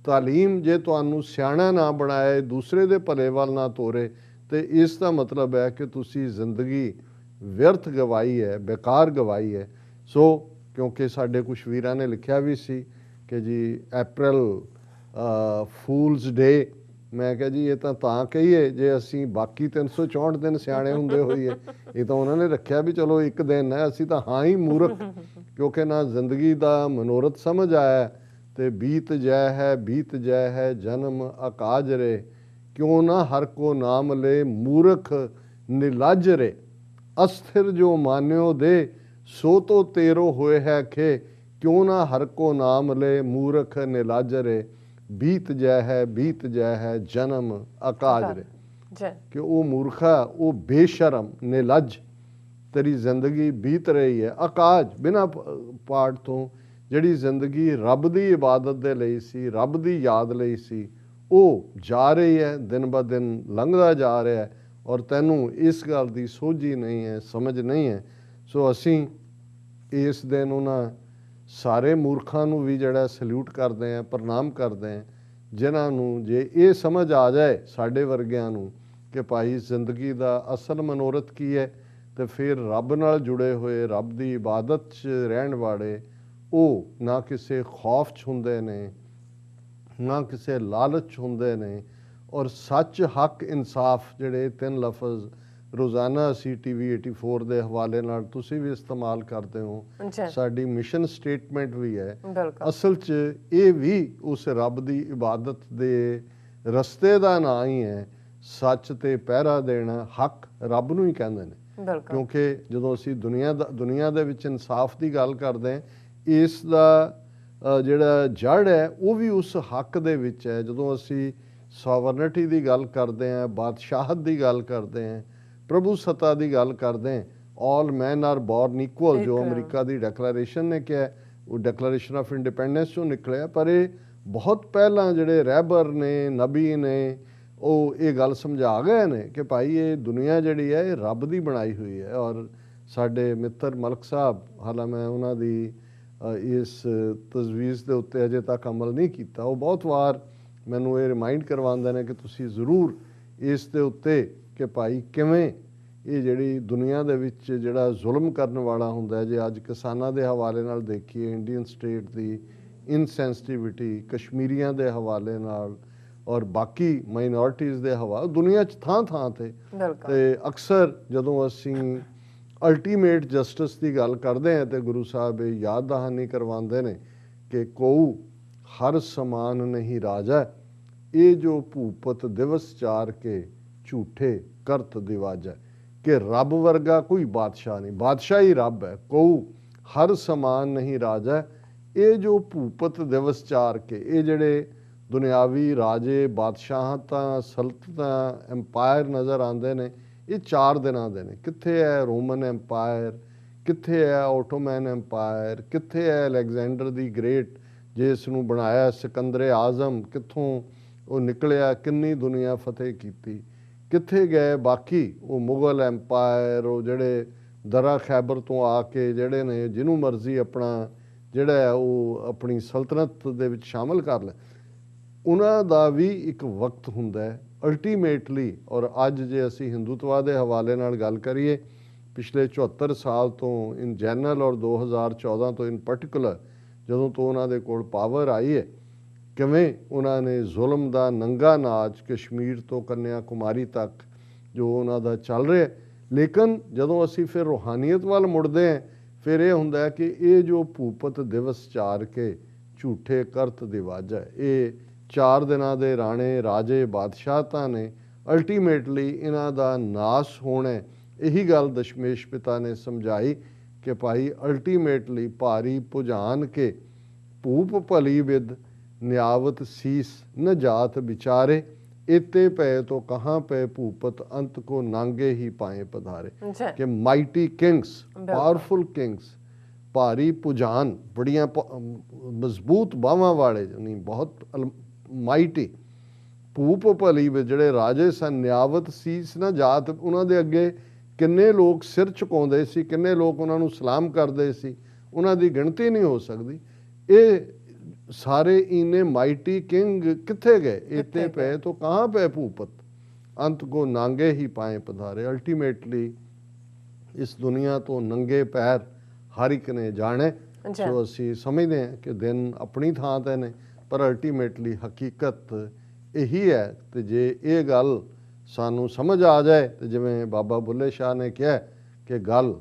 ਤਾਲੀਮ ਜੇ ਤੁਹਾਨੂੰ ਸਿਆਣਾ ਨਾ ਬਣਾਏ, ਦੂਸਰੇ ਦੇ ਭਲੇ ਵੱਲ ਨਾ ਤੋਰੇ, ਤੇ ਇਸ ਦਾ ਮਤਲਬ ਹੈ ਕਿ ਤੁਸੀਂ ਜ਼ਿੰਦਗੀ ਵਿਅਰਥ ਗਵਾਈ ਹੈ, ਬੇਕਾਰ ਗਵਾਈ ਹੈ। ਸੋ ਕਿਉਂਕਿ ਸਾਡੇ ਕੁਛ ਵੀਰਾਂ ਨੇ ਲਿਖਿਆ ਵੀ ਸੀ ਕਿ ਜੀ ਅਪ੍ਰੈਲ ਫੂਲਸ ਡੇ, ਮੈਂ ਕਿਹਾ ਜੀ ਇਹ ਤਾਂ ਕਹੀਏ ਜੇ ਅਸੀਂ ਬਾਕੀ 364 ਦਿਨ ਸਿਆਣੇ ਹੁੰਦੇ ਹੋਈਏ। ਇਹ ਤਾਂ ਉਹਨਾਂ ਨੇ ਰੱਖਿਆ ਵੀ ਚਲੋ ਇੱਕ ਦਿਨ ਹੈ, ਅਸੀਂ ਤਾਂ ਹਾਂ ਹੀ ਮੂਰਖ, ਕਿਉਂਕਿ ਨਾ ਜ਼ਿੰਦਗੀ ਦਾ ਮਨੋਰਥ ਸਮਝ ਆਇਆ। ਤੇ ਬੀਤ ਜੈ ਹੈ ਜਨਮ ਅਕਾਜ ਰੇ, क्यों ना हर को नाम ले मूर्ख निलज रे, अस्थिर जो मान्यो दे सो तो तेरो होए है खे, क्यों ना हर को नाम ले मूर्ख निलज रे, बीत जय है जन्म अकाज रे। कि वो मूर्खा, वो बेशरम निलज, तेरी जिंदगी बीत रही है अकाज बिना पाठ तो, ਜਿਹੜੀ ਜ਼ਿੰਦਗੀ ਰੱਬ ਦੀ ਇਬਾਦਤ ਦੇ ਲਈ ਸੀ, ਰੱਬ ਦੀ ਯਾਦ ਲਈ ਸੀ, ਉਹ ਜਾ ਰਹੀ ਹੈ, ਦਿਨ ਬ ਦਿਨ ਲੰਘਦਾ ਜਾ ਰਿਹਾ ਹੈ, ਔਰ ਤੈਨੂੰ ਇਸ ਗੱਲ ਦੀ ਸੋਝੀ ਨਹੀਂ ਹੈ, ਸਮਝ ਨਹੀਂ ਹੈ। ਸੋ ਅਸੀਂ ਇਸ ਦਿਨ ਉਹਨਾਂ ਸਾਰੇ ਮੂਰਖਾਂ ਨੂੰ ਵੀ ਜਿਹੜਾ ਸਲੂਟ ਕਰਦੇ ਹਾਂ, ਪ੍ਰਣਾਮ ਕਰਦੇ ਹਾਂ, ਜਿਨ੍ਹਾਂ ਨੂੰ ਜੇ ਇਹ ਸਮਝ ਆ ਜਾਏ ਸਾਡੇ ਵਰਗਿਆਂ ਨੂੰ ਕਿ ਭਾਈ ਜ਼ਿੰਦਗੀ ਦਾ ਅਸਲ ਮਨੋਰਥ ਕੀ ਹੈ, ਤੇ ਫਿਰ ਰੱਬ ਨਾਲ ਜੁੜੇ ਹੋਏ, ਰੱਬ ਦੀ ਇਬਾਦਤ 'ਚ ਰਹਿਣ ਵਾਲੇ, ਉਹ ਨਾ ਕਿਸੇ ਖੌਫ 'ਚ ਹੁੰਦੇ ਨੇ, ਨਾ ਕਿਸੇ ਲਾਲਚ 'ਚ ਹੁੰਦੇ ਨੇ, ਔਰ ਸੱਚ, ਹੱਕ, ਇਨਸਾਫ, ਜਿਹੜੇ 3 ਲਫ਼ਜ਼ ਰੋਜ਼ਾਨਾ ਅਸੀਂ TV 84 ਦੇ ਹਵਾਲੇ ਨਾਲ ਤੁਸੀਂ ਵੀ ਇਸਤੇਮਾਲ ਕਰਦੇ ਹੋ, ਸਾਡੀ ਮਿਸ਼ਨ ਸਟੇਟਮੈਂਟ ਵੀ ਹੈ। ਅਸਲ 'ਚ ਇਹ ਵੀ ਉਸ ਰੱਬ ਦੀ ਇਬਾਦਤ ਦੇ ਰਸਤੇ ਦਾ ਨਾਂ ਹੀ ਹੈ। ਸੱਚ ਤੇ ਪਹਿਰਾ ਦੇਣਾ, ਹੱਕ ਰੱਬ ਨੂੰ ਹੀ ਕਹਿੰਦੇ ਨੇ, ਕਿਉਂਕਿ ਜਦੋਂ ਅਸੀਂ ਦੁਨੀਆ ਦੇ ਵਿੱਚ ਇਨਸਾਫ ਦੀ ਗੱਲ ਕਰਦੇ ਹਾਂ, ਇਸ ਦਾ ਜਿਹੜਾ ਜੜ ਹੈ ਉਹ ਵੀ ਉਸ ਹੱਕ ਦੇ ਵਿੱਚ ਹੈ। ਜਦੋਂ ਅਸੀਂ ਸੋਵਰਨਿਟੀ ਦੀ ਗੱਲ ਕਰਦੇ ਹਾਂ, ਬਾਦਸ਼ਾਹਤ ਦੀ ਗੱਲ ਕਰਦੇ ਹਾਂ, ਪ੍ਰਭੂ ਸੱਤਾ ਦੀ ਗੱਲ ਕਰਦੇ ਹਾਂ, ਆਲ ਮੈਨ ਆਰ ਬੋਰਨ ਇਕੁਅਲ, ਜੋ ਅਮਰੀਕਾ ਦੀ ਡੈਕਲੇਰੇਸ਼ਨ ਨੇ ਕਿਹਾ, ਉਹ ਡੈਕਲੇਰੇਸ਼ਨ ਆਫ ਇੰਡੀਪੈਂਡੈਂਸ ਚੋਂ ਨਿਕਲਿਆ। ਪਰ ਇਹ ਬਹੁਤ ਪਹਿਲਾਂ ਜਿਹੜੇ ਰਹਿਬਰ ਨੇ, ਨਬੀ ਨੇ, ਉਹ ਇਹ ਗੱਲ ਸਮਝਾ ਗਏ ਨੇ ਕਿ ਭਾਈ ਇਹ ਦੁਨੀਆ ਜਿਹੜੀ ਹੈ ਇਹ ਰੱਬ ਦੀ ਬਣਾਈ ਹੋਈ ਹੈ। ਔਰ ਸਾਡੇ ਮਿੱਤਰ ਮਲਕ ਸਾਹਿਬ, ਹਾਲਾਂ ਮੈਂ ਉਹਨਾਂ ਦੀ ਇਸ ਤਜਵੀਜ਼ ਦੇ ਉੱਤੇ ਅਜੇ ਤੱਕ ਅਮਲ ਨਹੀਂ ਕੀਤਾ, ਉਹ ਬਹੁਤ ਵਾਰ ਮੈਨੂੰ ਇਹ ਰਿਮਾਈਂਡ ਕਰਵਾਉਂਦੇ ਨੇ ਕਿ ਤੁਸੀਂ ਜ਼ਰੂਰ ਇਸ ਦੇ ਉੱਤੇ ਕਿ ਭਾਈ ਕਿਵੇਂ ਇਹ ਜਿਹੜੀ ਦੁਨੀਆ ਦੇ ਵਿੱਚ ਜਿਹੜਾ ਜ਼ੁਲਮ ਕਰਨ ਵਾਲਾ ਹੁੰਦਾ ਹੈ, ਜੇ ਅੱਜ ਕਿਸਾਨਾਂ ਦੇ ਹਵਾਲੇ ਨਾਲ ਦੇਖੀਏ, ਇੰਡੀਅਨ ਸਟੇਟ ਦੀ ਇਨਸੈਂਸਿਟੀਵਿਟੀ, ਕਸ਼ਮੀਰੀਆਂ ਦੇ ਹਵਾਲੇ ਨਾਲ, ਔਰ ਬਾਕੀ ਮਾਈਨੋਰਟੀਜ਼ ਦੇ ਹਵਾਲੇ, ਦੁਨੀਆ 'ਚ ਥਾਂ ਤੇ ਅਕਸਰ ਜਦੋਂ ਅਸੀਂ ਅਲਟੀਮੇਟ ਜਸਟਿਸ ਦੀ ਗੱਲ ਕਰਦੇ ਹਾਂ ਤੇ ਗੁਰੂ ਸਾਹਿਬ ਇਹ ਯਾਦ ਦਹਾਨੀ ਕਰਵਾਉਂਦੇ ਨੇ ਕਿ ਕਉ ਹਰ ਸਮਾਨ ਨਹੀਂ ਰਾਜਾ, ਇਹ ਜੋ ਭੂਪਤ ਦਿਵਸ ਚਾਰ ਕੇ ਝੂਠੇ ਕਰਤ ਦਿਵਾਜਾ, ਕਿ ਰੱਬ ਵਰਗਾ ਕੋਈ ਬਾਦਸ਼ਾਹ ਨਹੀਂ, ਬਾਦਸ਼ਾਹ ਹੀ ਰੱਬ ਹੈ। ਕਉ ਹਰ ਸਮਾਨ ਨਹੀਂ ਰਾਜਾ, ਇਹ ਜੋ ਭੂਪਤ ਦਿਵਸ ਚਾਰ ਕੇ, ਇਹ ਜਿਹੜੇ ਦੁਨਿਆਵੀ ਰਾਜੇ, ਬਾਦਸ਼ਾਹਤਾਂ, ਸਲਤਨਤਾਂ, ਐਮਪਾਇਰ ਨਜ਼ਰ ਆਉਂਦੇ ਨੇ, ਇਹ 4 ਦਿਨਾਂ ਦੇ ਨੇ। ਕਿੱਥੇ ਹੈ ਰੋਮਨ ਐਮਪਾਇਰ, ਕਿੱਥੇ ਹੈ ਆਟੋਮੈਨ ਐਮਪਾਇਰ, ਕਿੱਥੇ ਹੈ ਅਲੈਗਜ਼ੈਂਡਰ ਦੀ ਗ੍ਰੇਟ ਜਿਸ ਨੂੰ ਬਣਾਇਆ ਸਿਕੰਦਰੇ ਆਜ਼ਮ, ਕਿੱਥੋਂ ਉਹ ਨਿਕਲਿਆ, ਕਿੰਨੀ ਦੁਨੀਆ ਫਤਿਹ ਕੀਤੀ, ਕਿੱਥੇ ਗਏ ਬਾਕੀ ਉਹ ਮੁਗਲ ਐਮਪਾਇਰ, ਉਹ ਜਿਹੜੇ ਦਰਾ ਖੈਬਰ ਤੋਂ ਆ ਕੇ ਜਿਹੜੇ ਨੇ ਜਿਹਨੂੰ ਮਰਜ਼ੀ ਆਪਣਾ ਜਿਹੜਾ ਉਹ ਆਪਣੀ ਸਲਤਨਤ ਦੇ ਵਿੱਚ ਸ਼ਾਮਲ ਕਰ ਲੈ, ਉਹਨਾਂ ਦਾ ਵੀ ਇੱਕ ਵਕਤ ਹੁੰਦਾ ਹੈ ਅਲਟੀਮੇਟਲੀ। ਔਰ ਅੱਜ ਜੇ ਅਸੀਂ ਹਿੰਦੂਤਵਾ ਦੇ ਹਵਾਲੇ ਨਾਲ ਗੱਲ ਕਰੀਏ, ਪਿਛਲੇ 74 ਸਾਲ ਤੋਂ ਇਨ ਜਨਰਲ ਔਰ 2014 ਤੋਂ ਇਨ ਪਾਰਟਿਕੂਲਰ ਜਦੋਂ ਤੋਂ ਉਹਨਾਂ ਦੇ ਕੋਲ ਪਾਵਰ ਆਈ ਹੈ, ਕਿਵੇਂ ਉਹਨਾਂ ਨੇ ਜ਼ੁਲਮ ਦਾ ਨੰਗਾ ਨਾਚ ਕਸ਼ਮੀਰ ਤੋਂ ਕੰਨਿਆ ਕੁਮਾਰੀ ਤੱਕ ਜੋ ਉਹਨਾਂ ਦਾ ਚੱਲ ਰਿਹਾ। ਲੇਕਿਨ ਜਦੋਂ ਅਸੀਂ ਫਿਰ ਰੂਹਾਨੀਅਤ ਵੱਲ ਮੁੜਦੇ ਹਾਂ, ਫਿਰ ਇਹ ਹੁੰਦਾ ਹੈ ਕਿ ਇਹ ਜੋ ਭੂਪਤ ਦਿਵਸ ਚਾਰ ਕੇ ਝੂਠੇ ਕਰਤ ਦਿਵਾਜਾ, ਇਹ 4 ਦਿਨਾਂ ਦੇ ਰਾਣੇ, ਰਾਜੇ, ਬਾਦਸ਼ਾਹਤਾਂ ਨੇ, ਅਲਟੀਮੇਟਲੀ ਇਹਨਾਂ ਦਾ ਨਾਸ ਹੋਣਾ। ਇਹੀ ਗੱਲ ਦਸ਼ਮੇਸ਼ ਪਿਤਾ ਨੇ ਸਮਝਾਈ ਕਿ ਭਾਈ ਅਲਟੀਮੇਟਲੀ ਭਾਰੀ ਭੁਜਾਨ ਕੇ ਭੂਪ ਭਲੀ ਵਿਦ ਨਿਆਵਤ ਸੀਸ ਨ ਜਾਤ ਵਿਚਾਰੇ, ਇਤੇ ਪਏ ਤੋਂ ਕਹਾਂ ਪਏ ਭੂਪਤ ਅੰਤ ਕੋ ਨਾਂਗੇ ਹੀ ਪਾਏ ਪਧਾਰੇ। ਕਿ ਮਾਈਟੀ ਕਿੰਗਸ, ਪਾਵਰਫੁਲ ਕਿੰਗਸ, ਭਾਰੀ ਭੁਜਾਨ, ਬੜੀਆਂ ਮਜ਼ਬੂਤ ਬਾਹਾਂ ਵਾਲੇ, ਨਹੀਂ ਬਹੁਤ ਮਾਈਟੀ, ਭੂਪ ਭਲੀ ਵਿੱਚ ਜਿਹੜੇ ਰਾਜੇ ਸਨ, ਨਿਆਵਤ ਸੀਸ ਨਾ ਜਾਤ, ਉਹਨਾਂ ਦੇ ਅੱਗੇ ਕਿੰਨੇ ਲੋਕ ਸਿਰ ਝੁਕਾਉਂਦੇ ਸੀ, ਕਿੰਨੇ ਲੋਕ ਉਹਨਾਂ ਨੂੰ ਸਲਾਮ ਕਰਦੇ ਸੀ, ਉਹਨਾਂ ਦੀ ਗਿਣਤੀ ਨਹੀਂ ਹੋ ਸਕਦੀ। ਇਹ ਸਾਰੇ ਇਨੇ ਮਾਈਟੀ ਕਿੰਗ ਕਿੱਥੇ ਗਏ? ਇੱਥੇ ਪਏ ਤੋਂ ਕਹਾਂ ਪਏ ਭੂਪਤ ਅੰਤ ਕੋ ਨਾਂਗੇ ਹੀ ਪਾਏ ਪਧਾਰੇ। ਅਲਟੀਮੇਟਲੀ ਇਸ ਦੁਨੀਆ ਤੋਂ ਨੰਗੇ ਪੈਰ ਹਰ ਇੱਕ ਨੇ ਜਾਣੇ। ਸੋ ਅਸੀਂ ਸਮਝਦੇ ਹਾਂ ਕਿ ਦਿਨ ਆਪਣੀ ਥਾਂ 'ਤੇ ਨੇ, ਪਰ ਅਲਟੀਮੇਟਲੀ ਹਕੀਕਤ ਇਹੀ ਹੈ। ਅਤੇ ਜੇ ਇਹ ਗੱਲ ਸਾਨੂੰ ਸਮਝ ਆ ਜਾਏ, ਤੇ ਜਿਵੇਂ ਬਾਬਾ ਬੁੱਲੇ ਸ਼ਾਹ ਨੇ ਕਿਹਾ ਕਿ ਗੱਲ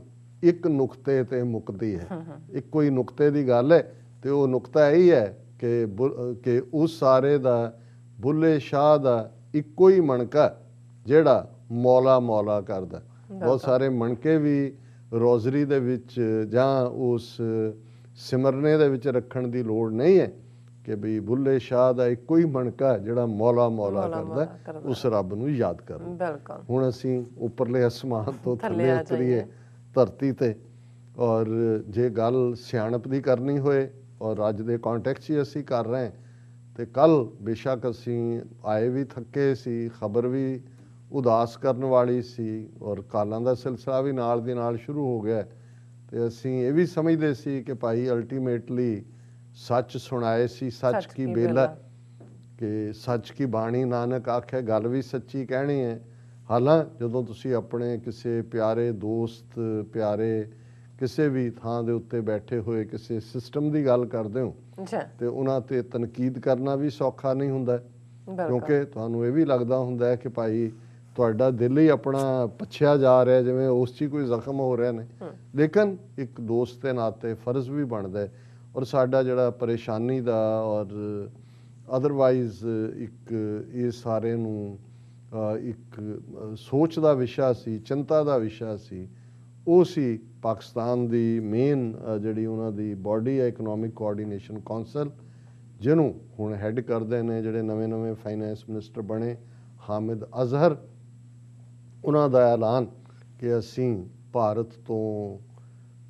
ਇੱਕ ਨੁਕਤੇ 'ਤੇ ਮੁੱਕਦੀ ਹੈ, ਇੱਕੋ ਹੀ ਨੁਕਤੇ ਦੀ ਗੱਲ ਹੈ, ਅਤੇ ਉਹ ਨੁਕਤਾ ਇਹੀ ਹੈ ਕਿ ਉਸ ਸਾਰੇ ਦਾ, ਬੁੱਲੇ ਸ਼ਾਹ ਦਾ ਇੱਕੋ ਹੀ ਮਣਕਾ ਜਿਹੜਾ ਮੌਲਾ ਮੌਲਾ ਕਰਦਾ। ਬਹੁਤ ਸਾਰੇ ਮਣਕੇ ਵੀ ਰੋਜ਼ਰੀ ਦੇ ਵਿੱਚ ਜਾਂ ਉਸ ਸਿਮਰਨੇ ਦੇ ਵਿੱਚ ਰੱਖਣ ਦੀ ਲੋੜ ਨਹੀਂ ਹੈ ਕਿ ਵੀ ਬੁੱਲੇ ਸ਼ਾਹ ਦਾ ਇੱਕੋ ਹੀ ਮਣਕਾ ਜਿਹੜਾ ਮੌਲਾ ਮੌਲਾ ਕਰਦਾ, ਉਸ ਰੱਬ ਨੂੰ ਯਾਦ ਕਰੋ। ਬਿਲਕੁਲ। ਹੁਣ ਅਸੀਂ ਉੱਪਰਲੇ ਅਸਮਾਨ ਤੋਂ ਥੱਲੇ ਉਤਰੀਏ ਧਰਤੀ ਤੇ, ਔਰ ਜੇ ਗੱਲ ਸਿਆਣਪ ਦੀ ਕਰਨੀ ਹੋਏ ਔਰ ਅੱਜ ਦੇ ਕੰਟੈਕਸਟ 'ਚ ਅਸੀਂ ਕਰ ਰਹੇ ਤੇ ਕੱਲ ਬੇਸ਼ੱਕ ਅਸੀਂ ਆਏ ਵੀ ਥੱਕੇ ਸੀ, ਖਬਰ ਵੀ ਉਦਾਸ ਕਰਨ ਵਾਲੀ ਸੀ ਔਰ ਕਾਲਾਂ ਦਾ ਸਿਲਸਿਲਾ ਵੀ ਨਾਲ ਦੀ ਨਾਲ ਸ਼ੁਰੂ ਹੋ ਗਿਆ ਤੇ ਅਸੀਂ ਇਹ ਵੀ ਸਮਝਦੇ ਸੀ ਕਿ ਭਾਈ ਅਲਟੀਮੇਟਲੀ ਸੱਚ ਸੁਣਾਏ ਸੀ, ਸੱਚ ਕੀ ਬੇਲਾ, ਕਿ ਸੱਚ ਕੀ ਬਾਣੀ ਨਾਨਕ ਆਖੇ, ਗੱਲ ਵੀ ਸੱਚੀ ਕਹਿਣੀ ਹੈ। ਹਾਲਾਂ ਜਦੋਂ ਤੁਸੀਂ ਆਪਣੇ ਕਿਸੇ ਪਿਆਰੇ ਦੋਸਤ, ਪਿਆਰੇ ਕਿਸੇ ਵੀ ਥਾਂ ਦੇ ਉੱਤੇ ਬੈਠੇ ਹੋਏ ਕਿਸੇ ਸਿਸਟਮ ਦੀ ਗੱਲ ਕਰਦੇ ਹੋ ਤੇ ਉਹਨਾਂ ਤੇ ਤਨਕੀਦ ਕਰਨਾ ਵੀ ਸੌਖਾ ਨਹੀਂ ਹੁੰਦਾ, ਕਿਉਂਕਿ ਤੁਹਾਨੂੰ ਇਹ ਵੀ ਲੱਗਦਾ ਹੁੰਦਾ ਹੈ ਕਿ ਭਾਈ ਤੁਹਾਡਾ ਦਿਲ ਹੀ ਆਪਣਾ ਪੱਛਿਆ ਜਾ ਰਿਹਾ, ਜਿਵੇਂ ਉਸ 'ਚ ਕੋਈ ਜ਼ਖਮ ਹੋ ਰਹੇ ਨੇ। ਲੇਕਿਨ ਇੱਕ ਦੋਸਤ ਦੇ ਨਾਤੇ ਫਰਜ਼ ਵੀ ਬਣਦਾ ਹੈ ਔਰ ਸਾਡਾ ਜਿਹੜਾ ਪਰੇਸ਼ਾਨੀ ਦਾ ਔਰ ਅਦਰਵਾਈਜ਼ ਇੱਕ ਇਹ ਸਾਰੇ ਨੂੰ ਇੱਕ ਸੋਚ ਦਾ ਵਿਸ਼ਾ ਸੀ, ਚਿੰਤਾ ਦਾ ਵਿਸ਼ਾ ਸੀ, ਉਹ ਸੀ ਪਾਕਿਸਤਾਨ ਦੀ ਮੇਨ ਜਿਹੜੀ ਉਹਨਾਂ ਦੀ ਬਾਡੀ ਹੈ ਇਕਨੋਮਿਕ ਕੋਆਰਡੀਨੇਸ਼ਨ ਕੌਂਸਲ, ਜਿਹਨੂੰ ਹੁਣ ਹੈੱਡ ਕਰਦੇ ਨੇ ਜਿਹੜੇ ਨਵੇਂ ਫਾਈਨੈਂਸ ਮਿਨਿਸਟਰ ਬਣੇ ਹਾਮਿਦ ਅਜ਼ਹਰ। ਉਹਨਾਂ ਦਾ ਐਲਾਨ ਕਿ ਅਸੀਂ ਭਾਰਤ ਤੋਂ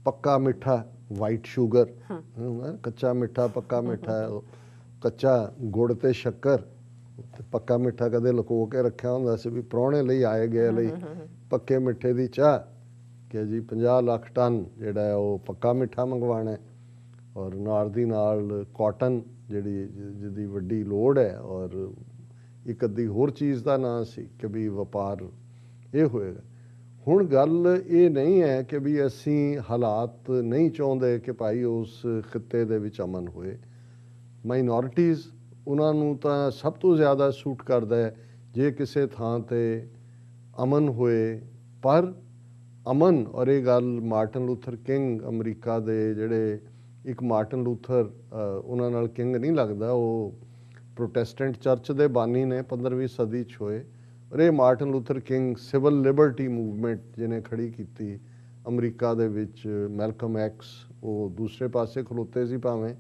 ਪੱਕਾ ਮਿੱਠਾ ਵਾਈਟ ਸ਼ੂਗਰ, ਕੱਚਾ ਮਿੱਠਾ ਪੱਕਾ ਮਿੱਠਾ, ਕੱਚਾ ਗੁੜ ਤੇ ਸ਼ੱਕਰ ਤੇ ਪੱਕਾ ਮਿੱਠਾ ਕਦੇ ਲੁਕੋ ਕੇ ਰੱਖਿਆ ਹੁੰਦਾ ਸੀ ਵੀ ਪ੍ਰਾਹੁਣੇ ਲਈ ਆਏ ਗਏ ਲਈ ਪੱਕੇ ਮਿੱਠੇ ਦੀ ਚਾਹ, ਕਿ ਜੀ 50 ਲੱਖ ਟਨ ਜਿਹੜਾ ਹੈ ਉਹ ਪੱਕਾ ਮਿੱਠਾ ਮੰਗਵਾਉਣਾ ਔਰ ਨਾਲ ਦੀ ਨਾਲ ਕਾਟਨ ਜਿਹਦੀ ਵੱਡੀ ਲੋੜ ਹੈ ਔਰ ਇੱਕ ਅੱਧੀ ਹੋਰ ਚੀਜ਼ ਦਾ ਨਾਂ ਸੀ ਕਿ ਵੀ ਵਪਾਰ ਇਹ ਹੋਏਗਾ। ਹੁਣ ਗੱਲ ਇਹ ਨਹੀਂ ਹੈ ਕਿ ਵੀ ਅਸੀਂ ਹਾਲਾਤ ਨਹੀਂ ਚਾਹੁੰਦੇ ਕਿ ਭਾਈ ਉਸ ਖਿੱਤੇ ਦੇ ਵਿੱਚ ਅਮਨ ਹੋਏ। ਮਾਈਨੋਰਿਟੀਜ਼, ਉਹਨਾਂ ਨੂੰ ਤਾਂ ਸਭ ਤੋਂ ਜ਼ਿਆਦਾ ਸੂਟ ਕਰਦਾ ਹੈ ਜੇ ਕਿਸੇ ਥਾਂ 'ਤੇ ਅਮਨ ਹੋਏ, ਪਰ ਅਮਨ, ਔਰ ਇਹ ਗੱਲ ਮਾਰਟਨ ਲੂਥਰ ਕਿੰਗ ਅਮਰੀਕਾ ਦੇ ਜਿਹੜੇ ਇੱਕ ਮਾਰਟਨ ਲੂਥਰ ਉਹਨਾਂ ਨਾਲ ਕਿੰਗ ਨਹੀਂ ਲੱਗਦਾ, ਉਹ ਪ੍ਰੋਟੈਸਟੈਂਟ ਚਰਚ ਦੇ ਬਾਨੀ ਨੇ 15ਵੀਂ ਸਦੀ 'ਚ ਹੋਏ, ਔਰ ਇਹ Martin Luther king civil Liberty movement ਜਿਹਨੇ ਖੜੀ ਕੀਤੀ ਅਮਰੀਕਾ ਦੇ ਵਿੱਚ। ਮੈਲਕਮ ਐਕਸ ਉਹ ਦੂਸਰੇ ਪਾਸੇ ਖਲੋਤੇ ਸੀ ਭਾਵੇਂ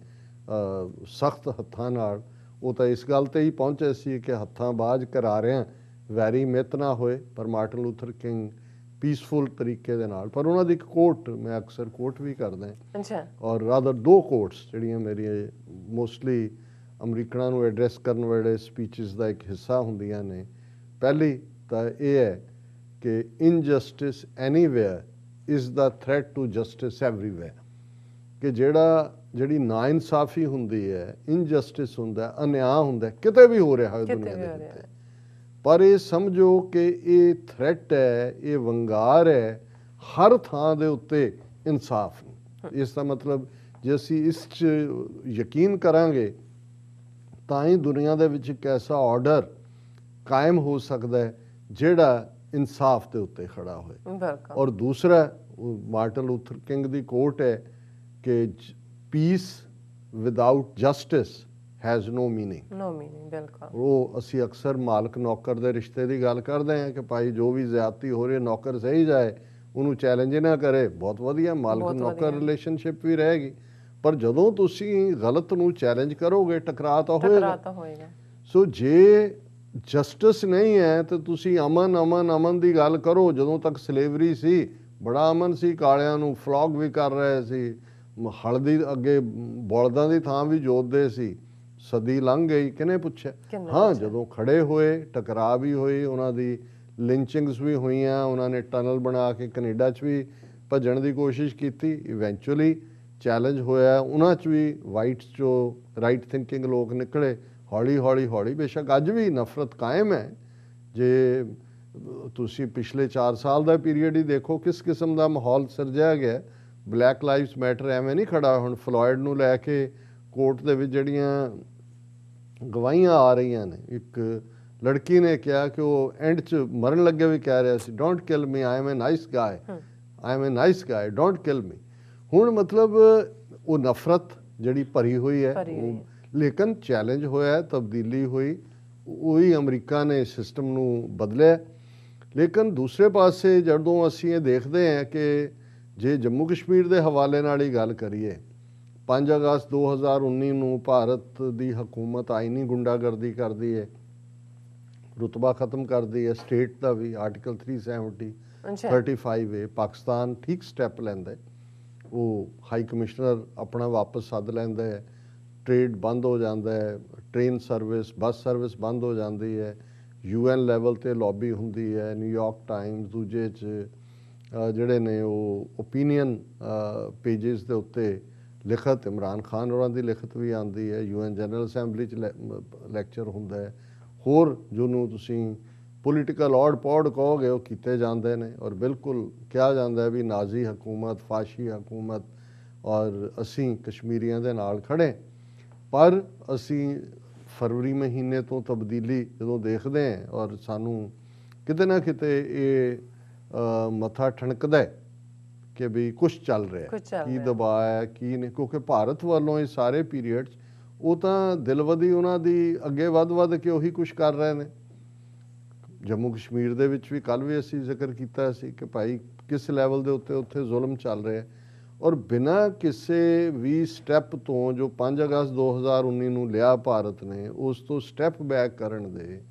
ਸਖਤ ਹੱਥਾਂ ਨਾਲ, ਉਹ ਤਾਂ ਇਸ ਗੱਲ 'ਤੇ ਹੀ ਪਹੁੰਚੇ ਸੀ ਕਿ ਹੱਥਾਂ ਬਾਝ ਕਰਾ ਰਿਆਂ ਵੈਰੀ ਮਿੱਤ ਨਾ ਹੋਏ, ਪਰ ਮਾਰਟਨ ਲੂਥਰ ਕਿੰਗ ਪੀਸਫੁਲ ਤਰੀਕੇ ਦੇ ਨਾਲ। ਪਰ ਉਹਨਾਂ ਦੀ ਇੱਕ ਕੋਟ ਮੈਂ ਅਕਸਰ ਕੋਟ ਵੀ ਕਰਦਾ ਔਰ ਰਾਦਰ ਦੋ ਕੋਟਸ ਜਿਹੜੀਆਂ ਮੇਰੀਆਂ ਮੋਸਟਲੀ ਅਮਰੀਕਨਾਂ ਨੂੰ ਐਡਰੈਸ ਕਰਨ ਵੇਲੇ ਸਪੀਚਿਸ ਦਾ ਇੱਕ ਹਿੱਸਾ ਹੁੰਦੀਆਂ ਨੇ। ਪਹਿਲੀ ਤਾਂ ਇਹ ਹੈ ਕਿ injustice anywhere is the threat to justice everywhere, ਕਿ ਜਿਹੜੀ ਨਾ ਇਨਸਾਫੀ ਹੁੰਦੀ ਹੈ, ਇਨਜਸਟਿਸ ਹੁੰਦਾ, ਅਨਿਆਂ ਹੁੰਦਾ, ਕਿਤੇ ਵੀ ਹੋ ਰਿਹਾ ਹੈ ਦੁਨੀਆ ਦੇ ਉੱਤੇ, ਪਰ ਇਹ ਸਮਝੋ ਕਿ ਇਹ ਥ੍ਰੈਟ ਹੈ, ਇਹ ਵੰਗਾਰ ਹੈ ਹਰ ਥਾਂ ਦੇ ਉੱਤੇ ਇਨਸਾਫ ਨੂੰ। ਇਸ ਦਾ ਮਤਲਬ ਜੇ ਅਸੀਂ ਇਸ 'ਚ ਯਕੀਨ ਕਰਾਂਗੇ ਤਾਂ ਹੀ ਦੁਨੀਆ ਦੇ ਵਿੱਚ ਇੱਕ ਐਸਾ ਆਰਡਰ ਕਾਇਮ ਹੋ ਸਕਦਾ ਹੈ ਜਿਹੜਾ ਇਨਸਾਫ ਦੇ ਉੱਤੇ ਖੜਾ ਹੋਏ। ਔਰ ਦੂਸਰਾ ਮਾਰਟਨ ਲੂਥਰ ਕਿੰਗ ਦੀ ਕੋਟ ਹੈ ਕਿ peace without justice has no meaning. ਬਿਲਕੁਲ। ਉਹ ਅਸੀਂ ਅਕਸਰ ਮਾਲਕ ਨੌਕਰ ਦੇ ਰਿਸ਼ਤੇ ਦੀ ਗੱਲ ਕਰਦੇ ਹਾਂ ਕਿ ਭਾਈ ਜੋ ਵੀ ਜ਼ਿਆਦਤੀ ਹੋ ਰਹੀ ਹੈ ਨੌਕਰ ਸਹੀ ਜਾਏ, ਉਹਨੂੰ ਚੈਲੰਜ ਨਾ ਕਰੇ, ਬਹੁਤ ਵਧੀਆ, ਮਾਲਕ ਨੌਕਰ ਰਿਲੇਸ਼ਨਸ਼ਿਪ ਵੀ ਰਹੇਗੀ। ਪਰ ਜਦੋਂ ਤੁਸੀਂ ਗਲਤ ਨੂੰ ਚੈਲੰਜ ਕਰੋਗੇ ਟਕਰਾਅ ਤਾਂ ਹੋਏਗਾ। ਸੋ ਜੇ ਜਸਟਿਸ ਨਹੀਂ ਹੈ ਤਾਂ ਤੁਸੀਂ ਅਮਨ ਦੀ ਗੱਲ ਕਰੋ। ਜਦੋਂ ਤੱਕ ਸਲੇਵਰੀ ਸੀ ਬੜਾ ਅਮਨ ਸੀ, ਕਾਲਿਆਂ ਨੂੰ ਫਲੌਗ ਵੀ ਕਰ ਰਹੇ ਸੀ, ਹਲਦੀ ਅੱਗੇ ਬਲਦਾਂ ਦੀ ਥਾਂ ਵੀ ਜੋਤਦੇ ਸੀ। ਸਦੀ ਲੰਘ ਗਈ, ਕਿਹਨੇ ਪੁੱਛਿਆ? ਹਾਂ, ਜਦੋਂ ਖੜੇ ਹੋਏ ਟਕਰਾਅ ਵੀ ਹੋਈ, ਉਹਨਾਂ ਦੀ ਲਿੰਚਿੰਗਸ ਵੀ ਹੋਈਆਂ, ਉਹਨਾਂ ਨੇ ਟਨਲ ਬਣਾ ਕੇ ਕੈਨੇਡਾ 'ਚ ਵੀ ਭੱਜਣ ਦੀ ਕੋਸ਼ਿਸ਼ ਕੀਤੀ, ਇਵੈਂਚੁਅਲੀ ਚੈਲੰਜ ਹੋਇਆ, ਉਹਨਾਂ 'ਚ ਵੀ ਵਾਈਟਸ 'ਚੋਂ ਰਾਈਟ ਥਿੰਕਿੰਗ ਲੋਕ ਨਿਕਲੇ। ਹੌਲੀ ਬੇਸ਼ੱਕ ਅੱਜ ਵੀ ਨਫ਼ਰਤ ਕਾਇਮ ਹੈ। ਜੇ ਤੁਸੀਂ ਪਿਛਲੇ 4 ਸਾਲ ਦਾ ਪੀਰੀਅਡ ਹੀ ਦੇਖੋ ਕਿਸ ਕਿਸਮ ਦਾ ਮਾਹੌਲ ਸਿਰਜਿਆ ਗਿਆ। ਬਲੈਕ ਲਾਈਵਸ ਮੈਟਰ ਐਵੇਂ ਨਹੀਂ ਖੜਾ। ਹੁਣ ਫਲੋਇਡ ਨੂੰ ਲੈ ਕੇ ਕੋਰਟ ਦੇ ਵਿੱਚ ਜਿਹੜੀਆਂ ਗਵਾਹੀਆਂ ਆ ਰਹੀਆਂ ਨੇ, ਇੱਕ ਲੜਕੀ ਨੇ ਕਿਹਾ ਕਿ ਉਹ ਐਂਡ 'ਚ ਮਰਨ ਲੱਗੇ ਵੀ ਕਹਿ ਰਿਹਾ ਸੀ, don't kill me, I am a nice guy, don't kill me. ਹੁਣ ਮਤਲਬ ਉਹ ਨਫ਼ਰਤ ਜਿਹੜੀ ਭਰੀ ਹੋਈ ਹੈ, ਲੇਕਿਨ ਚੈਲੰਜ ਹੋਇਆ, ਤਬਦੀਲੀ ਹੋਈ ਉਹੀ ਅਮਰੀਕਾ ਨੇ ਸਿਸਟਮ ਨੂੰ ਬਦਲਿਆ। ਲੇਕਿਨ ਦੂਸਰੇ ਪਾਸੇ ਜਦੋਂ ਅਸੀਂ ਇਹ ਦੇਖਦੇ ਹਾਂ ਕਿ ਜੇ ਜੰਮੂ ਕਸ਼ਮੀਰ ਦੇ ਹਵਾਲੇ ਨਾਲ ਹੀ ਗੱਲ ਕਰੀਏ, 5 ਅਗਸਤ 2019 ਨੂੰ ਭਾਰਤ ਦੀ ਹਕੂਮਤ ਆਈਨੀ ਗੁੰਡਾਗਰਦੀ ਕਰਦੀ ਹੈ, ਰੁਤਬਾ ਖਤਮ ਕਰਦੀ ਹੈ ਸਟੇਟ ਦਾ ਵੀ, ਆਰਟੀਕਲ 370 35A। ਪਾਕਿਸਤਾਨ ਠੀਕ ਸਟੈਪ ਲੈਂਦਾ ਹੈ, ਉਹ ਹਾਈ ਕਮਿਸ਼ਨਰ ਆਪਣਾ ਵਾਪਸ ਸੱਦ ਲੈਂਦਾ ਹੈ, ਟ੍ਰੇਡ ਬੰਦ ਹੋ ਜਾਂਦਾ ਹੈ, ਟ੍ਰੇਨ ਸਰਵਿਸ ਬੱਸ ਸਰਵਿਸ ਬੰਦ ਹੋ ਜਾਂਦੀ ਹੈ, UN ਲੈਵਲ 'ਤੇ ਲੌਬੀ ਹੁੰਦੀ ਹੈ, ਨਿਊਯਾਰਕ ਟਾਈਮਸ ਦੂਜੇ 'ਚ ਜਿਹੜੇ ਨੇ ਉਹ ਓਪੀਨੀਅਨ ਪੇਜਿਸ ਦੇ ਉੱਤੇ ਲਿਖਤ, ਇਮਰਾਨ ਖਾਨ ਹੋਰਾਂ ਦੀ ਲਿਖਤ ਵੀ ਆਉਂਦੀ ਹੈ, UN ਜਨਰਲ ਅਸੈਂਬਲੀ 'ਚ ਲੈਕਚਰ ਹੁੰਦਾ ਹੈ, ਹੋਰ ਜਿਹਨੂੰ ਤੁਸੀਂ ਪੋਲੀਟੀਕਲ ਔੜ ਪੌੜ ਕਹੋਗੇ ਉਹ ਕੀਤੇ ਜਾਂਦੇ ਨੇ, ਔਰ ਬਿਲਕੁਲ ਕਿਹਾ ਜਾਂਦਾ ਵੀ ਨਾਜ਼ੀ ਹਕੂਮਤ, ਫਾਸ਼ੀ ਹਕੂਮਤ, ਔਰ ਅਸੀਂ ਕਸ਼ਮੀਰੀਆਂ ਦੇ ਨਾਲ ਖੜ੍ਹੇ। ਪਰ ਅਸੀਂ ਫਰਵਰੀ ਮਹੀਨੇ ਤੋਂ ਤਬਦੀਲੀ ਜਦੋਂ ਦੇਖਦੇ ਹਾਂ ਔਰ ਸਾਨੂੰ ਕਿਤੇ ਨਾ ਕਿਤੇ ਇਹ ਮੱਥਾ ਠਣਕਦਾ ਹੈ ਕਿ ਵੀ ਕੁਛ ਚੱਲ ਰਿਹਾ, ਕੀ ਦਬਾਅ ਹੈ ਕੀ ਨਹੀਂ, ਕਿਉਂਕਿ ਭਾਰਤ ਵੱਲੋਂ ਇਹ ਸਾਰੇ ਪੀਰੀਅਡ ਉਹ ਤਾਂ ਦਿਲਵਦੀ ਉਹਨਾਂ ਦੀ ਅੱਗੇ ਵੱਧ ਕੇ ਉਹੀ ਕੁਛ ਕਰ ਰਹੇ ਨੇ। ਜੰਮੂ ਕਸ਼ਮੀਰ ਦੇ ਵਿੱਚ ਵੀ ਕੱਲ੍ਹ ਵੀ ਅਸੀਂ ਜ਼ਿਕਰ ਕੀਤਾ ਸੀ ਕਿ ਭਾਈ ਕਿਸ ਲੈਵਲ ਦੇ ਉੱਤੇ ਉੱਥੇ ਜ਼ੁਲਮ ਚੱਲ ਰਿਹਾ, ਔਰ ਬਿਨਾਂ ਕਿਸੇ ਵੀ ਸਟੈਪ ਤੋਂ ਜੋ 5 ਅਗਸਤ 2019 ਨੂੰ ਲਿਆ ਭਾਰਤ ਨੇ, ਉਸ ਤੋਂ ਸਟੈਪ ਬੈਕ ਕਰਨ ਦੇ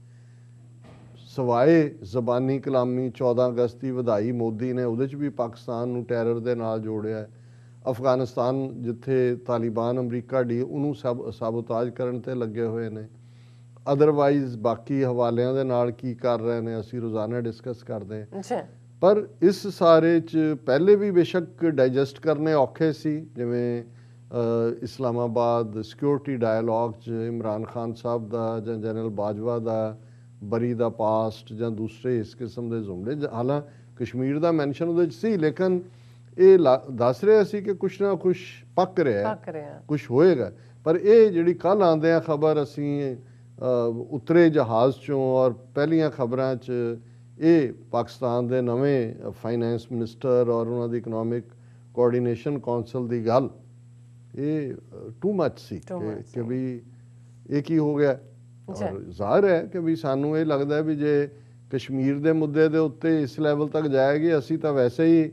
ਸਵਾਏ ਜ਼ਬਾਨੀ ਕਲਾਮੀ 14 ਅਗਸਤ ਦੀ ਵਧਾਈ ਮੋਦੀ ਨੇ, ਉਹਦੇ 'ਚ ਵੀ ਪਾਕਿਸਤਾਨ ਨੂੰ ਟੈਰਰ ਦੇ ਨਾਲ ਜੋੜਿਆ। ਅਫਗਾਨਿਸਤਾਨ ਜਿੱਥੇ ਤਾਲਿਬਾਨ ਅਮਰੀਕਾ ਡੀ ਉਹਨੂੰ ਸਾਬੋਤਾਜ ਕਰਨ 'ਤੇ ਲੱਗੇ ਹੋਏ ਨੇ। ਅਦਰਵਾਈਜ਼ ਬਾਕੀ ਹਵਾਲਿਆਂ ਦੇ ਨਾਲ ਕੀ ਕਰ ਰਹੇ ਨੇ ਅਸੀਂ ਰੋਜ਼ਾਨਾ ਡਿਸਕਸ ਕਰਦੇ ਹਾਂ। ਪਰ ਇਸ ਸਾਰੇ 'ਚ ਪਹਿਲੇ ਵੀ ਬੇਸ਼ੱਕ ਡਾਈਜੈਸਟ ਕਰਨੇ ਔਖੇ ਸੀ, ਜਿਵੇਂ ਇਸਲਾਮਾਬਾਦ ਸਿਕਿਉਰਿਟੀ ਡਾਇਲੋਗ 'ਚ ਇਮਰਾਨ ਖਾਨ ਸਾਹਿਬ ਦਾ ਜਾਂ ਜਨਰਲ ਬਾਜਵਾ ਦਾ ਬਰੀ ਦਾ ਪਾਸਟ ਜਾਂ ਦੂਸਰੇ ਇਸ ਕਿਸਮ ਦੇ ਜ਼ੁਮਰੇ, ਹਾਲਾਂਕਿ ਕਸ਼ਮੀਰ ਦਾ ਮੈਂਸ਼ਨ ਉਹਦੇ 'ਚ ਸੀ, ਲੇਕਿਨ ਇਹ ਦੱਸ ਰਿਹਾ ਸੀ ਕਿ ਕੁਛ ਨਾ ਕੁਛ ਪੱਕ ਰਿਹਾ, ਕੁਛ ਹੋਏਗਾ। ਪਰ ਇਹ ਜਿਹੜੀ ਕੱਲ੍ਹ ਆਉਂਦੇ ਆ ਖਬਰ, ਅਸੀਂ ਉਤਰੇ ਜਹਾਜ਼ 'ਚੋਂ ਔਰ ਪਹਿਲੀਆਂ ਖਬਰਾਂ 'ਚ ਇਹ ਪਾਕਿਸਤਾਨ ਦੇ ਨਵੇਂ ਫਾਈਨੈਂਸ ਮਿਨਿਸਟਰ ਔਰ ਉਹਨਾਂ ਦੀ ਇਕਨੋਮਿਕ ਕੋਆਰਡੀਨੇਸ਼ਨ ਕੌਂਸਲ ਦੀ ਗੱਲ, ਇਹ ਟੂ ਮੱਚ ਸੀ ਕਿ ਵੀ ਇਹ ਕੀ ਹੋ ਗਿਆ। ਔਰ ਜ਼ਾਹਿਰ ਹੈ ਕਿ ਵੀ ਸਾਨੂੰ ਇਹ ਲੱਗਦਾ ਵੀ ਜੇ ਕਸ਼ਮੀਰ ਦੇ ਮੁੱਦੇ ਦੇ ਉੱਤੇ ਇਸ ਲੈਵਲ ਤੱਕ ਜਾਏਗੀ, ਅਸੀਂ ਤਾਂ ਵੈਸੇ ਹੀ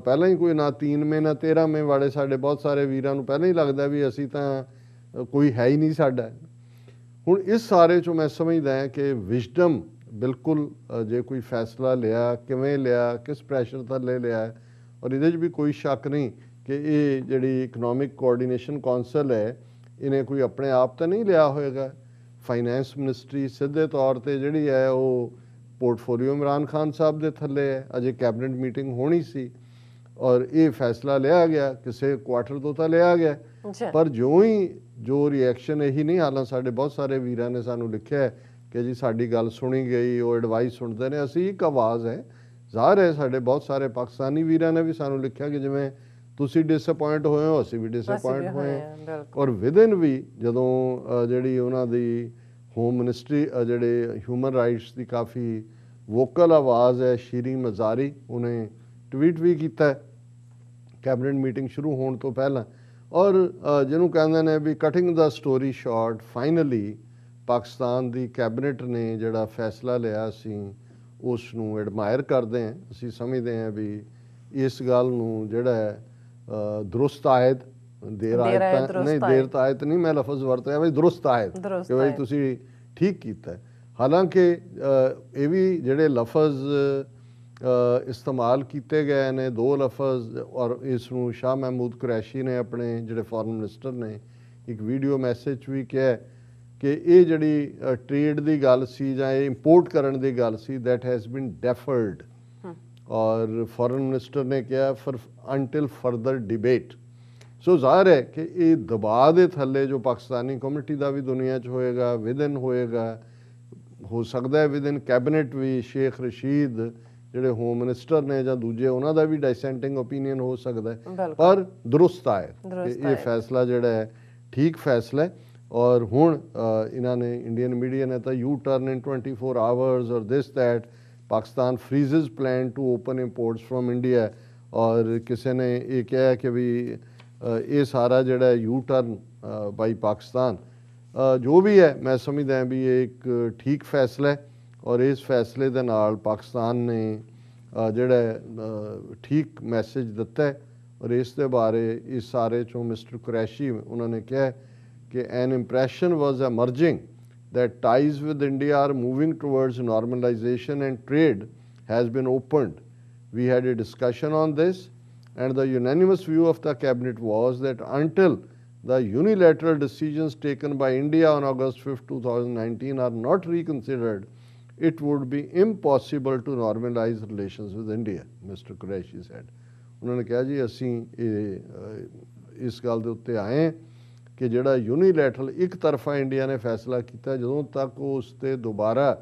ਪਹਿਲਾਂ ਹੀ ਕੋਈ ਨਾ 3ਵੇਂ ਨਾ 13ਵੇਂ ਵਾਲੇ ਸਾਡੇ ਬਹੁਤ ਸਾਰੇ ਵੀਰਾਂ ਨੂੰ ਪਹਿਲਾਂ ਹੀ ਲੱਗਦਾ ਵੀ ਅਸੀਂ ਤਾਂ ਕੋਈ ਹੈ ਹੀ ਨਹੀਂ ਸਾਡਾ। ਹੁਣ ਇਸ ਸਾਰੇ 'ਚੋਂ ਮੈਂ ਸਮਝਦਾ ਹਾਂ ਕਿ ਵਿਜ਼ਡਮ ਬਿਲਕੁਲ ਜੇ ਕੋਈ ਫੈਸਲਾ ਲਿਆ, ਕਿਵੇਂ ਲਿਆ, ਕਿਸ ਪ੍ਰੈਸ਼ਰ ਥੱਲੇ ਲਿਆ, ਔਰ ਇਹਦੇ 'ਚ ਵੀ ਕੋਈ ਸ਼ੱਕ ਨਹੀਂ ਕਿ ਇਹ ਜਿਹੜੀ ਇਕਨੋਮਿਕ ਕੋਆਰਡੀਨੇਸ਼ਨ ਕੌਂਸਲ ਹੈ ਇਹਨੇ ਕੋਈ ਆਪਣੇ ਆਪ ਤਾਂ ਨਹੀਂ ਲਿਆ ਹੋਏਗਾ। ਫਾਈਨੈਂਸ ਮਿਨਿਸਟਰੀ ਸਿੱਧੇ ਤੌਰ 'ਤੇ ਜਿਹੜੀ ਹੈ ਉਹ ਪੋਰਟਫੋਲੀਓ ਇਮਰਾਨ ਖਾਨ ਸਾਹਿਬ ਦੇ ਥੱਲੇ ਹੈ। ਅਜੇ ਕੈਬਨਿਟ ਮੀਟਿੰਗ ਹੋਣੀ ਸੀ ਔਰ ਇਹ ਫੈਸਲਾ ਲਿਆ ਗਿਆ, ਕਿਸੇ ਕੁਆਟਰ ਤੋਂ ਤਾਂ ਲਿਆ ਗਿਆ, ਪਰ ਜੋ ਰਿਐਕਸ਼ਨ ਇਹੀ ਨਹੀਂ। ਹਾਲਾਂਕਿ ਸਾਡੇ ਬਹੁਤ ਸਾਰੇ ਵੀਰਾਂ ਨੇ ਸਾਨੂੰ ਲਿਖਿਆ ਕਿ ਜੀ ਸਾਡੀ ਗੱਲ ਸੁਣੀ ਗਈ, ਉਹ ਐਡਵਾਈਸ ਸੁਣਦੇ ਨੇ, ਅਸੀਂ ਇੱਕ ਆਵਾਜ਼ ਹੈ। ਜ਼ਾਹਿਰ ਹੈ ਸਾਡੇ ਬਹੁਤ ਸਾਰੇ ਪਾਕਿਸਤਾਨੀ ਵੀਰਾਂ ਨੇ ਵੀ ਸਾਨੂੰ ਲਿਖਿਆ ਕਿ ਜਿਵੇਂ ਤੁਸੀਂ ਡਿਸਅਪੁਆਇੰਟ ਹੋਏ ਹੋ, ਅਸੀਂ ਵੀ ਡਿਸਅਪੁਆਇੰਟ ਹੋਏ। ਔਰ ਵਿਦਿਨ ਵੀ ਜਦੋਂ ਜਿਹੜੀ ਉਹਨਾਂ ਦੀ ਹੋਮ ਮਿਨਿਸਟਰੀ ਜਿਹੜੇ ਹਿਊਮਨ ਰਾਈਟਸ ਦੀ ਕਾਫੀ ਵੋਕਲ ਆਵਾਜ਼ ਹੈ ਸ਼ੀਰੀ ਮਜ਼ਾਰੀ, ਉਹਨੇ ਟਵੀਟ ਵੀ ਕੀਤਾ ਕੈਬਨਿਟ ਮੀਟਿੰਗ ਸ਼ੁਰੂ ਹੋਣ ਤੋਂ ਪਹਿਲਾਂ। ਔਰ ਜਿਹਨੂੰ ਕਹਿੰਦੇ ਨੇ ਵੀ ਕਟਿੰਗ ਦਾ ਸਟੋਰੀ ਸ਼ਾਰਟ, ਫਾਈਨਲੀ ਪਾਕਿਸਤਾਨ ਦੀ ਕੈਬਨਿਟ ਨੇ ਜਿਹੜਾ ਫੈਸਲਾ ਲਿਆ, ਅਸੀਂ ਉਸ ਨੂੰ ਐਡਮਾਇਰ ਕਰਦੇ ਹਾਂ। ਅਸੀਂ ਸਮਝਦੇ ਹਾਂ ਵੀ ਇਸ ਗੱਲ ਨੂੰ ਜਿਹੜਾ ਹੈ ਦਰੁਸਤ ਆਇਦ, ਦੇਰ ਆਇਤ ਨਹੀਂ ਮੈਂ ਲਫ਼ਜ਼ ਵਰਤਿਆ ਵੀ ਦਰੁਸਤ ਆਇਦ, ਕਿ ਬਈ ਤੁਸੀਂ ਠੀਕ ਕੀਤਾ। ਹਾਲਾਂਕਿ ਇਹ ਵੀ ਜਿਹੜੇ ਲਫ਼ਜ਼ ਇਸਤੇਮਾਲ ਕੀਤੇ ਗਏ ਨੇ, 2 ਲਫ਼ਜ਼, ਔਰ ਇਸ ਨੂੰ ਸ਼ਾਹ ਮਹਿਮੂਦ ਕੁਰੈਸ਼ੀ ਨੇ ਆਪਣੇ ਜਿਹੜੇ ਫੋਰਨ ਮਿਨਿਸਟਰ ਨੇ ਇੱਕ ਵੀਡੀਓ ਮੈਸੇਜ ਵੀ ਕਿਹਾ ਕਿ ਇਹ ਜਿਹੜੀ ਟ੍ਰੇਡ ਦੀ ਗੱਲ ਸੀ ਜਾਂ ਇਹ ਇੰਪੋਰਟ ਕਰਨ ਦੀ ਗੱਲ ਸੀ, ਦੈਟ ਹੈਜ਼ ਬੀਨ ਡੈਫਰਡ। ਔਰ ਫੋਰਨ ਮਿਨਿਸਟਰ ਨੇ ਕਿਹਾ ਫॉर ਅੰਟਿਲ ਫਰਦਰ ਡਿਬੇਟ। ਸੋ ਜ਼ਾਹਿਰ ਹੈ ਕਿ ਇਹ ਦਬਾਅ ਦੇ ਥੱਲੇ ਜੋ ਪਾਕਿਸਤਾਨੀ ਕਮਿਊਨਿਟੀ ਦਾ ਵੀ ਦੁਨੀਆ 'ਚ ਹੋਏਗਾ, ਵਿਦਨ ਹੋਏਗਾ, ਹੋ ਸਕਦਾ ਹੈ ਵਿਦਨ ਕੈਬਨਿਟ ਵੀ ਸ਼ੇਖ ਰਸ਼ੀਦ ਜਿਹੜੇ ਹੋਮ ਮਿਨਿਸਟਰ ਨੇ ਜਾਂ ਦੂਜੇ ਉਹਨਾਂ ਦਾ ਵੀ ਡਾਇਸੈਂਟਿੰਗ ਓਪੀਨੀਅਨ ਹੋ ਸਕਦਾ ਹੈ, ਪਰ ਦਰੁਸਤ ਆਏ ਇਹ ਫੈਸਲਾ ਜਿਹੜਾ ਹੈ ਠੀਕ ਫੈਸਲਾ ਹੈ। ਔਰ ਹੁਣ ਇਹਨਾਂ ਨੇ ਇੰਡੀਅਨ ਮੀਡੀਆ ਨੇ ਤਾਂ ਯੂ ਟਰਨ ਇਨ 24 ਆਵਰਸ ਔਰ this that Pakistan freezes plan to open imports from India. ਔਰ ਕਿਸੇ ਨੇ ਇਹ ਕਿਹਾ ਕਿ ਵੀ ਇਹ ਸਾਰਾ ਜਿਹੜਾ ਯੂ ਟਰਨ ਬਾਈ ਪਾਕਿਸਤਾਨ ਜੋ ਵੀ ਹੈ ਮੈਂ ਸਮਝਦਾ ਵੀ ਇਹ ਇੱਕ ਠੀਕ ਫੈਸਲਾ ਹੈ ਔਰ ਇਸ ਫੈਸਲੇ ਦੇ ਨਾਲ ਪਾਕਿਸਤਾਨ ਨੇ ਜਿਹੜਾ ਠੀਕ ਮੈਸੇਜ ਦਿੱਤਾ ਹੈ ਔਰ ਇਸ ਦੇ ਬਾਰੇ ਇਸ ਸਾਰੇ ਚੋਂ ਮਿਸਟਰ ਕੁਰੈਸ਼ੀ ਉਹਨਾਂ ਨੇ ਕਿਹਾ ਕਿ an impression was emerging that ties with India are moving towards normalization and trade has been opened. We had a discussion on this and the unanimous view of the cabinet was that until the unilateral decisions taken by India on August 5th, 2019 are not reconsidered, it would be impossible to normalize relations with India, Mr. Qureshi said. उन्होंने कहा जी असी इस गल दे उत्ते आए हैं कि ਜਿਹੜਾ ਯੂਨੀਲੈਟਰਲ ਇੱਕ ਤਰਫਾ ਇੰਡੀਆ ਨੇ ਫੈਸਲਾ ਕੀਤਾ ਜਦੋਂ ਤੱਕ ਉਹ ਉਸ 'ਤੇ ਦੁਬਾਰਾ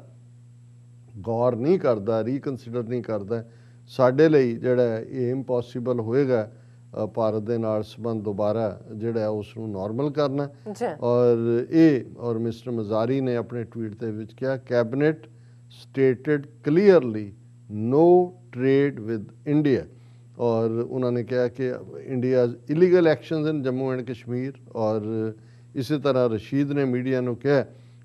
ਗੌਰ ਨਹੀਂ ਕਰਦਾ ਰੀਕਨਸੀਡਰ ਨਹੀਂ ਕਰਦਾ ਸਾਡੇ ਲਈ ਜਿਹੜਾ ਇਹ ਇੰਪੋਸੀਬਲ ਹੋਏਗਾ ਭਾਰਤ ਦੇ ਨਾਲ ਸੰਬੰਧ ਦੁਬਾਰਾ ਜਿਹੜਾ ਉਸ ਨੂੰ ਨਾਰਮਲ ਕਰਨਾ ਔਰ ਮਿਸਟਰ ਮਜ਼ਾਰੀ ਨੇ ਆਪਣੇ ਟਵੀਟ ਦੇ ਵਿੱਚ ਕਿਹਾ cabinet stated clearly no trade with India और उन्होंने कहा कि India illegal actions in Jammu and Kashmir और इसी तरह रशीद ने मीडिया को कहा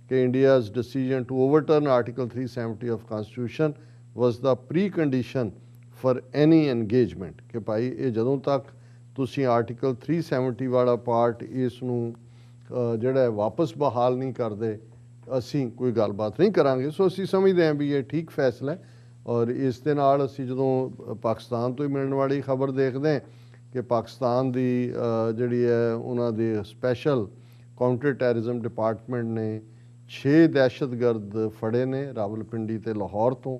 कि India's decision to overturn article 370 of constitution was the precondition for any engagement कि भाई ये जदों तक तुसी आर्टिकल 370 वाला पार्ट इसनूं जिहड़ा वापस बहाल नहीं करते असी कोई गलबात नहीं करांगे सो असी समझते हैं भी ये ठीक फैसला है ਔਰ ਇਸ ਦੇ ਨਾਲ ਅਸੀਂ ਜਦੋਂ ਪਾਕਿਸਤਾਨ ਤੋਂ ਹੀ ਮਿਲਣ ਵਾਲੀ ਖਬਰ ਦੇਖਦੇ ਹਾਂ ਕਿ ਪਾਕਿਸਤਾਨ ਦੀ ਜਿਹੜੀ ਹੈ ਉਹਨਾਂ ਦੇ ਸਪੈਸ਼ਲ ਕਾਊਂਟਰ ਟੈਰਰਿਜ਼ਮ ਡਿਪਾਰਟਮੈਂਟ ਨੇ 6 ਦਹਿਸ਼ਤਗਰਦ ਫੜੇ ਨੇ ਰਾਵਲਪਿੰਡੀ ਤੇ ਲਾਹੌਰ ਤੋਂ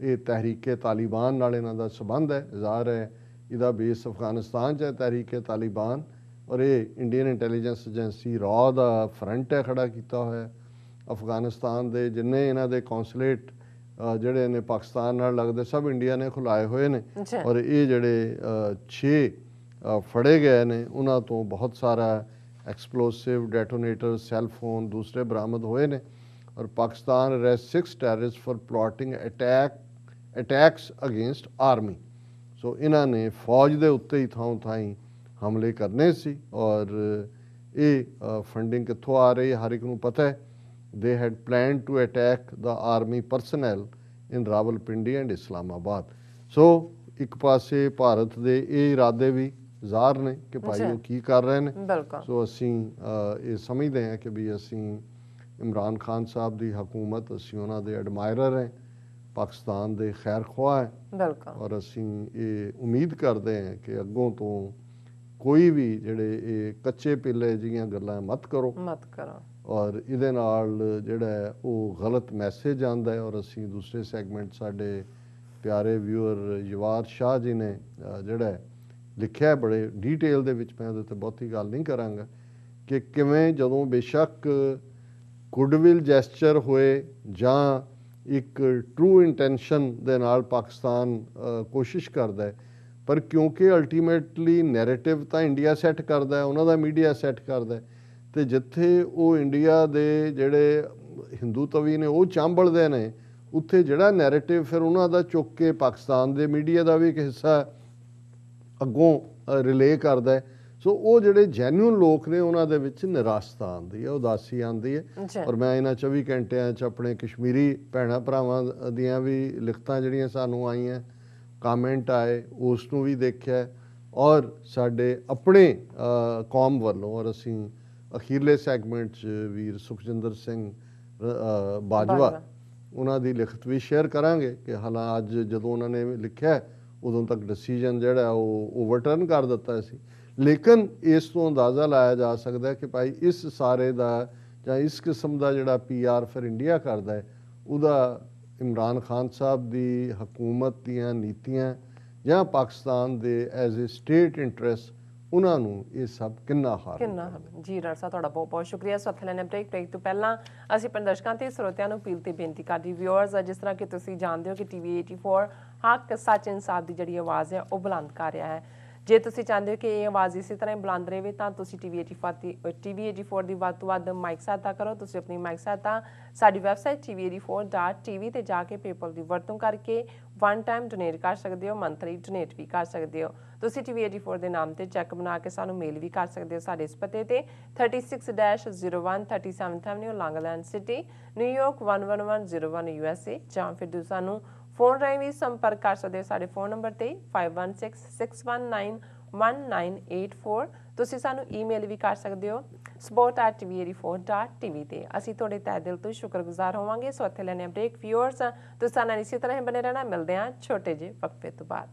ਇਹ ਤਹਿਰੀਕੇ ਤਾਲਿਬਾਨ ਨਾਲ ਇਹਨਾਂ ਦਾ ਸੰਬੰਧ ਹੈ ਜ਼ਾਹਰ ਹੈ ਇਹਦਾ ਬੇਸ ਅਫਗਾਨਿਸਤਾਨ 'ਚ ਹੈ ਤਹਿਰੀਕੇ ਤਾਲਿਬਾਨ ਔਰ ਇਹ ਇੰਡੀਅਨ ਇੰਟੈਲੀਜੈਂਸ ਏਜੰਸੀ ਰॉ ਦਾ ਫਰੰਟ ਹੈ ਖੜਾ ਕੀਤਾ ਹੋਇਆ ਅਫਗਾਨਿਸਤਾਨ ਦੇ ਜਿੰਨੇ ਇਹਨਾਂ ਦੇ ਕੌਂਸੂਲੇਟ ਜਿਹੜੇ ਨੇ ਪਾਕਿਸਤਾਨ ਨਾਲ ਲੱਗਦੇ ਸਭ ਇੰਡੀਆ ਨੇ ਖੁਲਾਏ ਹੋਏ ਨੇ ਔਰ ਇਹ ਜਿਹੜੇ 6 ਫੜੇ ਗਏ ਨੇ ਉਹਨਾਂ ਤੋਂ ਬਹੁਤ ਸਾਰਾ ਐਕਸਪਲੋਸਿਵ ਡੈਟੋਨੇਟਰ ਸੈੱਲ ਫੋਨ ਦੂਸਰੇ ਬਰਾਮਦ ਹੋਏ ਨੇ ਔਰ Pakistan arrest 6 terrorists for plotting attacks against army so ਇਹਨਾਂ ਨੇ ਫੌਜ ਦੇ ਉੱਤੇ ਹੀ ਥਾਂ ਥਾਈਂ ਹਮਲੇ ਕਰਨੇ ਸੀ ਔਰ ਇਹ ਫੰਡਿੰਗ ਕਿੱਥੋਂ ਆ ਰਹੀ ਹਰ ਇੱਕ ਨੂੰ ਪਤਾ ਹੈ they had planned to attack the army personnel in Rawalpindi and Islamabad. So ਇੱਕ ਪਾਸੇ ਭਾਰਤ ਦੇ ਇਹ ਇਰਾਦੇ ਵੀ ਜ਼ਾਹਰ ਨੇ ਕਿ ਭਾਈ ਉਹ ਕੀ ਕਰ ਰਹੇ ਨੇ ਸੋ ਅਸੀਂ ਇਹ ਸਮਝਦੇ ਹਾਂ ਕਿ ਵੀ ਅਸੀਂ ਇਮਰਾਨ ਖਾਨ ਸਾਹਿਬ ਦੀ ਹਕੂਮਤ ਅਸੀਂ ਉਹਨਾਂ ਦੇ ਐਡਮਾਇਰਰ ਹਾਂ ਪਾਕਿਸਤਾਨ ਦੇ ਖੈਰ ਖੁਆਹ ਹੈ ਔਰ ਅਸੀਂ ਇਹ ਉਮੀਦ ਕਰਦੇ ਹਾਂ ਕਿ ਅੱਗੋਂ ਤੋਂ ਕੋਈ ਵੀ ਜਿਹੜੇ ਇਹ ਕੱਚੇ ਪਿੱਲੇ ਜਿਹੀਆਂ ਗੱਲਾਂ ਮਤ ਕਰੋ ਔਰ ਇਹਦੇ ਨਾਲ ਜਿਹੜਾ ਉਹ ਗਲਤ ਮੈਸੇਜ ਆਉਂਦਾ ਹੈ ਔਰ ਅਸੀਂ ਦੂਸਰੇ ਸੈਗਮੈਂਟ ਸਾਡੇ ਪਿਆਰੇ ਵਿਊਅਰ ਯਵਾਰ ਸ਼ਾਹ ਜੀ ਨੇ ਜਿਹੜਾ ਲਿਖਿਆ ਬੜੇ ਡੀਟੇਲ ਦੇ ਵਿੱਚ ਮੈਂ ਉਹਦੇ 'ਤੇ ਬਹੁਤੀ ਗੱਲ ਨਹੀਂ ਕਰਾਂਗਾ ਕਿ ਕਿਵੇਂ ਜਦੋਂ ਬੇਸ਼ੱਕ ਗੁੱਡਵਿਲ ਜੈਸਚਰ ਹੋਏ ਜਾਂ ਇੱਕ ਟਰੂ ਇੰਟੈਂਸ਼ਨ ਦੇ ਨਾਲ ਪਾਕਿਸਤਾਨ ਕੋਸ਼ਿਸ਼ ਕਰਦਾ ਹੈ ਪਰ ਕਿਉਂਕਿ ਅਲਟੀਮੇਟਲੀ ਨੈਰੇਟਿਵ ਤਾਂ ਇੰਡੀਆ ਸੈੱਟ ਕਰਦਾ ਹੈ ਉਹਨਾਂ ਦਾ ਮੀਡੀਆ ਸੈੱਟ ਕਰਦਾ ਤੇ ਜਿੱਥੇ ਉਹ ਇੰਡੀਆ ਦੇ ਜਿਹੜੇ ਹਿੰਦੂ ਤਵੀ ਨੇ ਉਹ ਚਾਂਬਲਦੇ ਨੇ ਉੱਥੇ ਜਿਹੜਾ ਨੈਰੇਟਿਵ ਫਿਰ ਉਹਨਾਂ ਦਾ ਚੁੱਕ ਕੇ ਪਾਕਿਸਤਾਨ ਦੇ ਮੀਡੀਆ ਦਾ ਵੀ ਇੱਕ ਹਿੱਸਾ ਅੱਗੋਂ ਰਿਲੇ ਕਰਦਾ ਸੋ ਉਹ ਜਿਹੜੇ ਜੈਨੂਅਨ ਲੋਕ ਨੇ ਉਹਨਾਂ ਦੇ ਵਿੱਚ ਨਿਰਾਸ਼ਤਾ ਆਉਂਦੀ ਹੈ ਉਦਾਸੀ ਆਉਂਦੀ ਹੈ ਔਰ ਮੈਂ ਇਹਨਾਂ 24 ਘੰਟਿਆਂ 'ਚ ਆਪਣੇ ਕਸ਼ਮੀਰੀ ਭੈਣਾਂ ਭਰਾਵਾਂ ਦੀਆਂ ਵੀ ਲਿਖਤਾਂ ਜਿਹੜੀਆਂ ਸਾਨੂੰ ਆਈਆਂ ਕਾਮੈਂਟ ਆਏ ਉਸ ਨੂੰ ਵੀ ਦੇਖਿਆ ਔਰ ਸਾਡੇ ਆਪਣੇ ਕੌਮ ਵੱਲੋਂ ਔਰ ਅਸੀਂ ਅਖੀਰਲੇ ਸੈਗਮੈਂਟ 'ਚ ਵੀਰ ਸੁਖਜਿੰਦਰ ਸਿੰਘ ਬਾਜਵਾ ਉਹਨਾਂ ਦੀ ਲਿਖਤ ਵੀ ਸ਼ੇਅਰ ਕਰਾਂਗੇ ਕਿ ਹਾਲਾਂ ਅੱਜ ਜਦੋਂ ਉਹਨਾਂ ਨੇ ਲਿਖਿਆ ਉਦੋਂ ਤੱਕ ਡਿਸੀਜਨ ਜਿਹੜਾ ਉਹ ਓਵਰਟਰਨ ਕਰ ਦਿੱਤਾ ਸੀ ਲੇਕਿਨ ਇਸ ਤੋਂ ਅੰਦਾਜ਼ਾ ਲਾਇਆ ਜਾ ਸਕਦਾ ਕਿ ਭਾਈ ਇਸ ਸਾਰੇ ਦਾ ਜਾਂ ਇਸ ਕਿਸਮ ਦਾ ਜਿਹੜਾ PR ਫਿਰ ਇੰਡੀਆ ਕਰਦਾ ਹੈ ਉਹਦਾ ਇਮਰਾਨ ਖਾਨ ਸਾਹਿਬ ਦੀ ਹਕੂਮਤ ਦੀਆਂ ਨੀਤੀਆਂ ਜਾਂ ਪਾਕਿਸਤਾਨ ਦੇ ਐਜ਼ ਏ ਸਟੇਟ ਇੰਟਰਸਟ ਉਹਨਾਂ ਨੂੰ ਇਹ ਸਭ ਕਿੰਨਾ ਹਾਰ ਜੀ ਡਾਕਟਰ ਸਾਹਿਬ ਤੁਹਾਡਾ ਬਹੁਤ ਬਹੁਤ ਸ਼ੁਕਰੀਆ ਸੱਤ ਲੈਣੇ ਬ੍ਰੇਕ ਤੋਂ ਪਹਿਲਾਂ ਅਸੀਂ ਦਰਸ਼ਕਾਂ ਤੇ ਸਰੋਤਿਆਂ ਨੂੰ ਅਪੀਲ ਤੇ ਬੇਨਤੀ ਕਰਦੀ ਵਿਊਅਰਸ ਜਿਸ ਤਰ੍ਹਾਂ ਕਿ ਤੁਸੀਂ ਜਾਣਦੇ ਹੋ ਕਿ TV 84 ਹੱਕ ਸੱਚ ਇਨਸਾਫ ਦੀ ਜਿਹੜੀ ਆਵਾਜ਼ ਹੈ ਉਹ ਬੁਲੰਦ ਕਰ ਰਿਹਾ ਹੈ ਜੇ ਤੁਸੀਂ ਚਾਹੁੰਦੇ ਹੋ ਕਿ ਇਹ ਆਵਾਜ਼ ਇਸੇ ਤਰ੍ਹਾਂ ਹੀ ਬੁਲੰਦ ਰਹੇ ਤਾਂ ਤੁਸੀਂ TV84 ਦੀ ਵੱਧ ਤੋਂ ਵੱਧ ਮਾਈਕ ਸਹਾਇਤਾ ਕਰੋ। ਤੁਸੀਂ ਆਪਣੀ ਮਾਈਕ ਸਹਾਇਤਾ ਸਾਡੀ ਵੈਬਸਾਈਟ tv84.tv ਤੇ ਜਾ ਕੇ ਪੇਪਲ ਦੀ ਵਰਤੋਂ ਕਰਕੇ ਵਨ ਟਾਈਮ ਡੋਨੇਟ ਕਰ ਸਕਦੇ ਹੋ, ਮੰਥਲੀ ਡੋਨੇਟ ਵੀ ਕਰ ਸਕਦੇ ਹੋ। ਤੁਸੀਂ TV84 ਦੇ ਨਾਮ ਤੇ ਚੈੱਕ ਬਣਾ ਕੇ ਸਾਨੂੰ ਮੇਲ ਵੀ ਕਰ ਸਕਦੇ ਹੋ ਸਾਡੇ ਇਸ ਪਤੇ ਤੇ 36-01 37th Avenue, Long Island City, New York 11101 USA, ਜਾਂ ਫਿਰ ਤੁਸੀਂ ਸਾਨੂੰ ਫੋਨ ਰਾਹੀਂ ਵੀ ਸੰਪਰਕ ਕਰ ਸਕਦੇ ਹੋ ਸਾਡੇ ਫੋਨ ਨੰਬਰ ਤੇ 5166191984। ਤੁਸੀਂ ਸਾਨੂੰ ਈਮੇਲ ਵੀ ਕਰ ਸਕਦੇ ਹੋ support@tv84.tv ਤੇ। ਅਸੀਂ ਤੁਹਾਡੇ ਤਹਿ ਦਿਲ ਤੋਂ ਸ਼ੁਕਰਗੁਜ਼ਾਰ ਹੋਵਾਂਗੇ। ਸੋ ਇੱਥੇ ਲੈਣੇ ਬ੍ਰੇਕ। ਵਿਊਅਰਸ ਤੁਸੀਂ ਨਾਲ ਇਸੇ ਤਰ੍ਹਾਂ ਹੀ ਬਣੇ ਰਹਿਣਾ। ਮਿਲਦੇ ਹਾਂ ਛੋਟੇ ਜਿਹੇ ਵਕਫੇ ਤੋਂ ਬਾਅਦ।